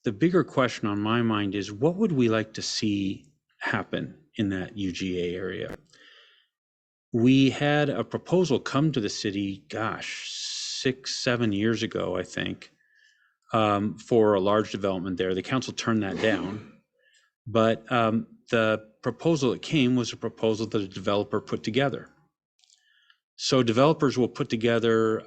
[SPEAKER 1] the bigger question on my mind is, what would we like to see happen in that UGA area? We had a proposal come to the city, 6-7 years ago, I think, for a large development there. The council turned that down, but the proposal that came was a proposal that a developer put together. So developers will put together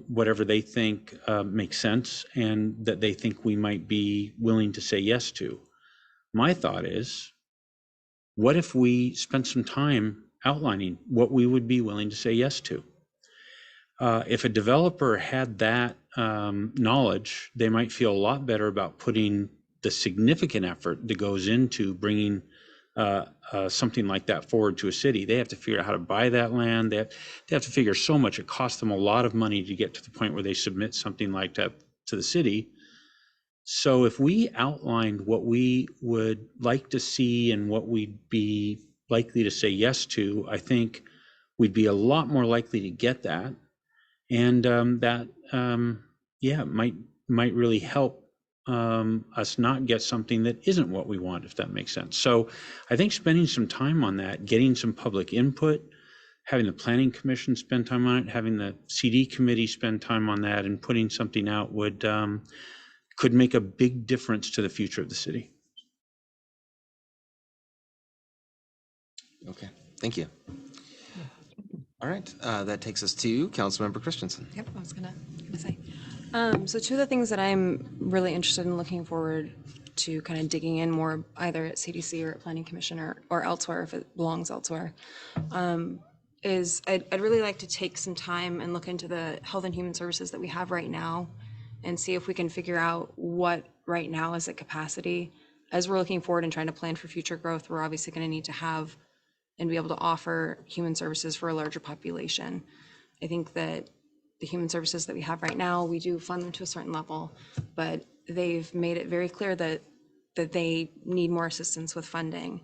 [SPEAKER 1] whatever they think makes sense and that they think we might be willing to say yes to. my thought is, what if we spent some time outlining what we would be willing to say yes to? If a developer had that knowledge, they might feel a lot better about putting the significant effort that goes into bringing something like that forward to a city. They have to figure out how to buy that land. They have to figure so much. It costs them a lot of money to get to the point where they submit something like that to the city. So if we outlined what we would like to see and what we'd be likely to say yes to, I think we'd be a lot more likely to get that. And that might really help us not get something that isn't what we want, if that makes sense. So I think spending some time on that, getting some public input, having the planning commission spend time on it, having the CD committee spend time on that, and putting something out could make a big difference to the future of the city.
[SPEAKER 2] Okay, thank you. All right, that takes us to Councilmember Christensen.
[SPEAKER 5] Yep, I was gonna say. So two of the things that I'm really interested in looking forward to kind of digging in more, either at CDC or at Planning Commission or elsewhere, if it belongs elsewhere, is I'd really like to take some time and look into the health and human services that we have right now and see if we can figure out what right now is at capacity. As we're looking forward and trying to plan for future growth, we're obviously going to need to have and be able to offer human services for a larger population. I think that the human services that we have right now, we do fund them to a certain level, but they've made it very clear that they need more assistance with funding.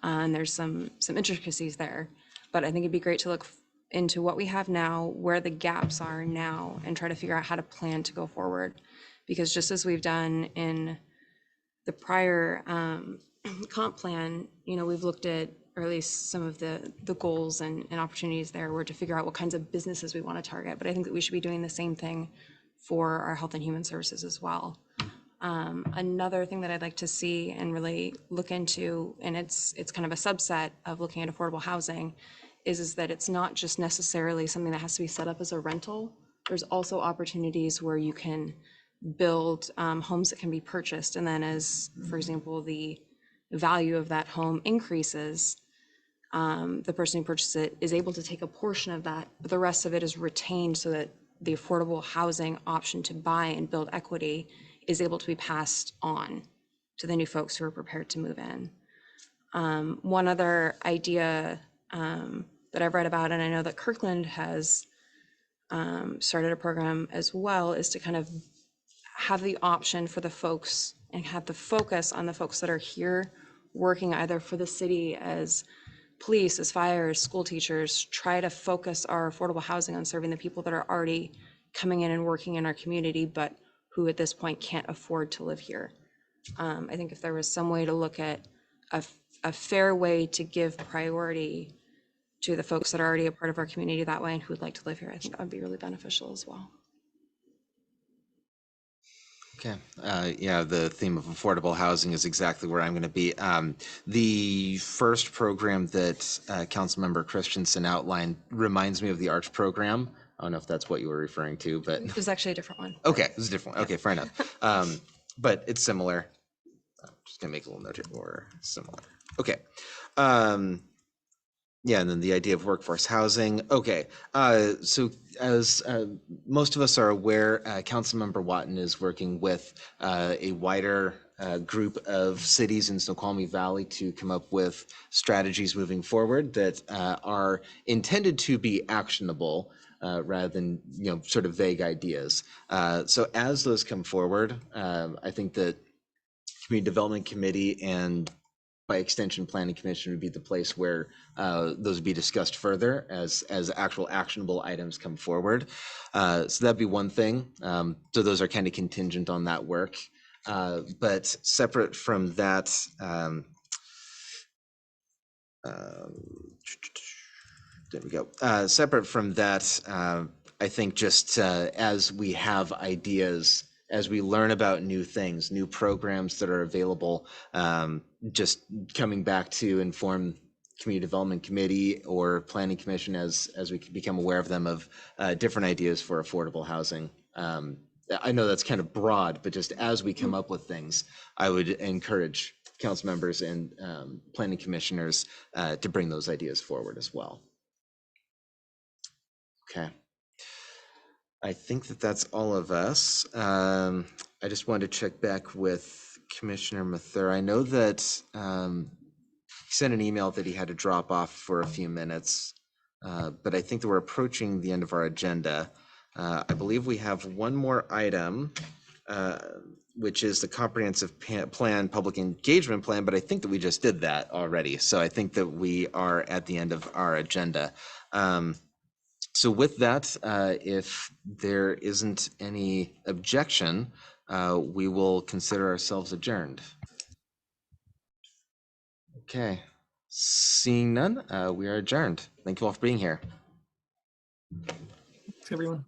[SPEAKER 5] And there's some intricacies there, but I think it'd be great to look into what we have now, where the gaps are now, and try to figure out how to plan to go forward. Because just as we've done in the prior comp plan, we've looked at, or at least some of the goals and opportunities there were to figure out what kinds of businesses we want to target. But I think that we should be doing the same thing for our health and human services as well. Another thing that I'd like to see and really look into, and it's kind of a subset of looking at affordable housing, is that it's not just necessarily something that has to be set up as a rental. There's also opportunities where you can build homes that can be purchased, and then as, for example, the value of that home increases, the person who purchases it is able to take a portion of that, but the rest of it is retained so that the affordable housing option to buy and build equity is able to be passed on to the new folks who are prepared to move in. One other idea that I've read about, and I know that Kirkland has started a program as well, is to kind of have the option for the folks and have the focus on the folks that are here working either for the city as police, as fire, as school teachers, try to focus our affordable housing on serving the people that are already coming in and working in our community, but who at this point can't afford to live here. I think if there was some way to look at a fair way to give priority to the folks that are already a part of our community that way and who would like to live here, I think that would be really beneficial as well.
[SPEAKER 2] Okay, yeah, the theme of affordable housing is exactly where I'm going to be. The first program that Councilmember Christensen outlined reminds me of the ARCH program. I don't know if that's what you were referring to, but
[SPEAKER 5] It was actually a different one.
[SPEAKER 2] okay, it was a different one. Okay, fair enough. But it's similar. I'm just gonna make a little note here. Or similar. Okay. Yeah, and then the idea of workforce housing. Okay, so as most of us are aware, Councilmember Watton is working with a wider group of cities in Snoqualmie Valley to come up with strategies moving forward that are intended to be actionable rather than sort of vague ideas. So as those come forward, I think that Community Development Committee and by extension, Planning Commission would be the place where those would be discussed further as actual actionable items come forward. So that'd be one thing. So those are kind of contingent on that work. But separate from that, there we go. Separate from that, I think just as we have ideas, as we learn about new things, new programs that are available, just coming back to inform Community Development Committee or Planning Commission as we become aware of them, of different ideas for affordable housing. I know that's kind of broad, but just as we come up with things, I would encourage council members and planning commissioners to bring those ideas forward as well. Okay. I think that that's all of us. I just wanted to check back with Commissioner Mathur. I know that he sent an email that he had to drop off for a few minutes, but I think that we're approaching the end of our agenda. I believe we have one more item, which is the comprehensive plan, public engagement plan, but I think that we just did that already. So I think that we are at the end of our agenda. So with that, if there isn't any objection, we will consider ourselves adjourned. Okay, seeing none, we are adjourned. Thank you all for being here.
[SPEAKER 10] Thanks, everyone.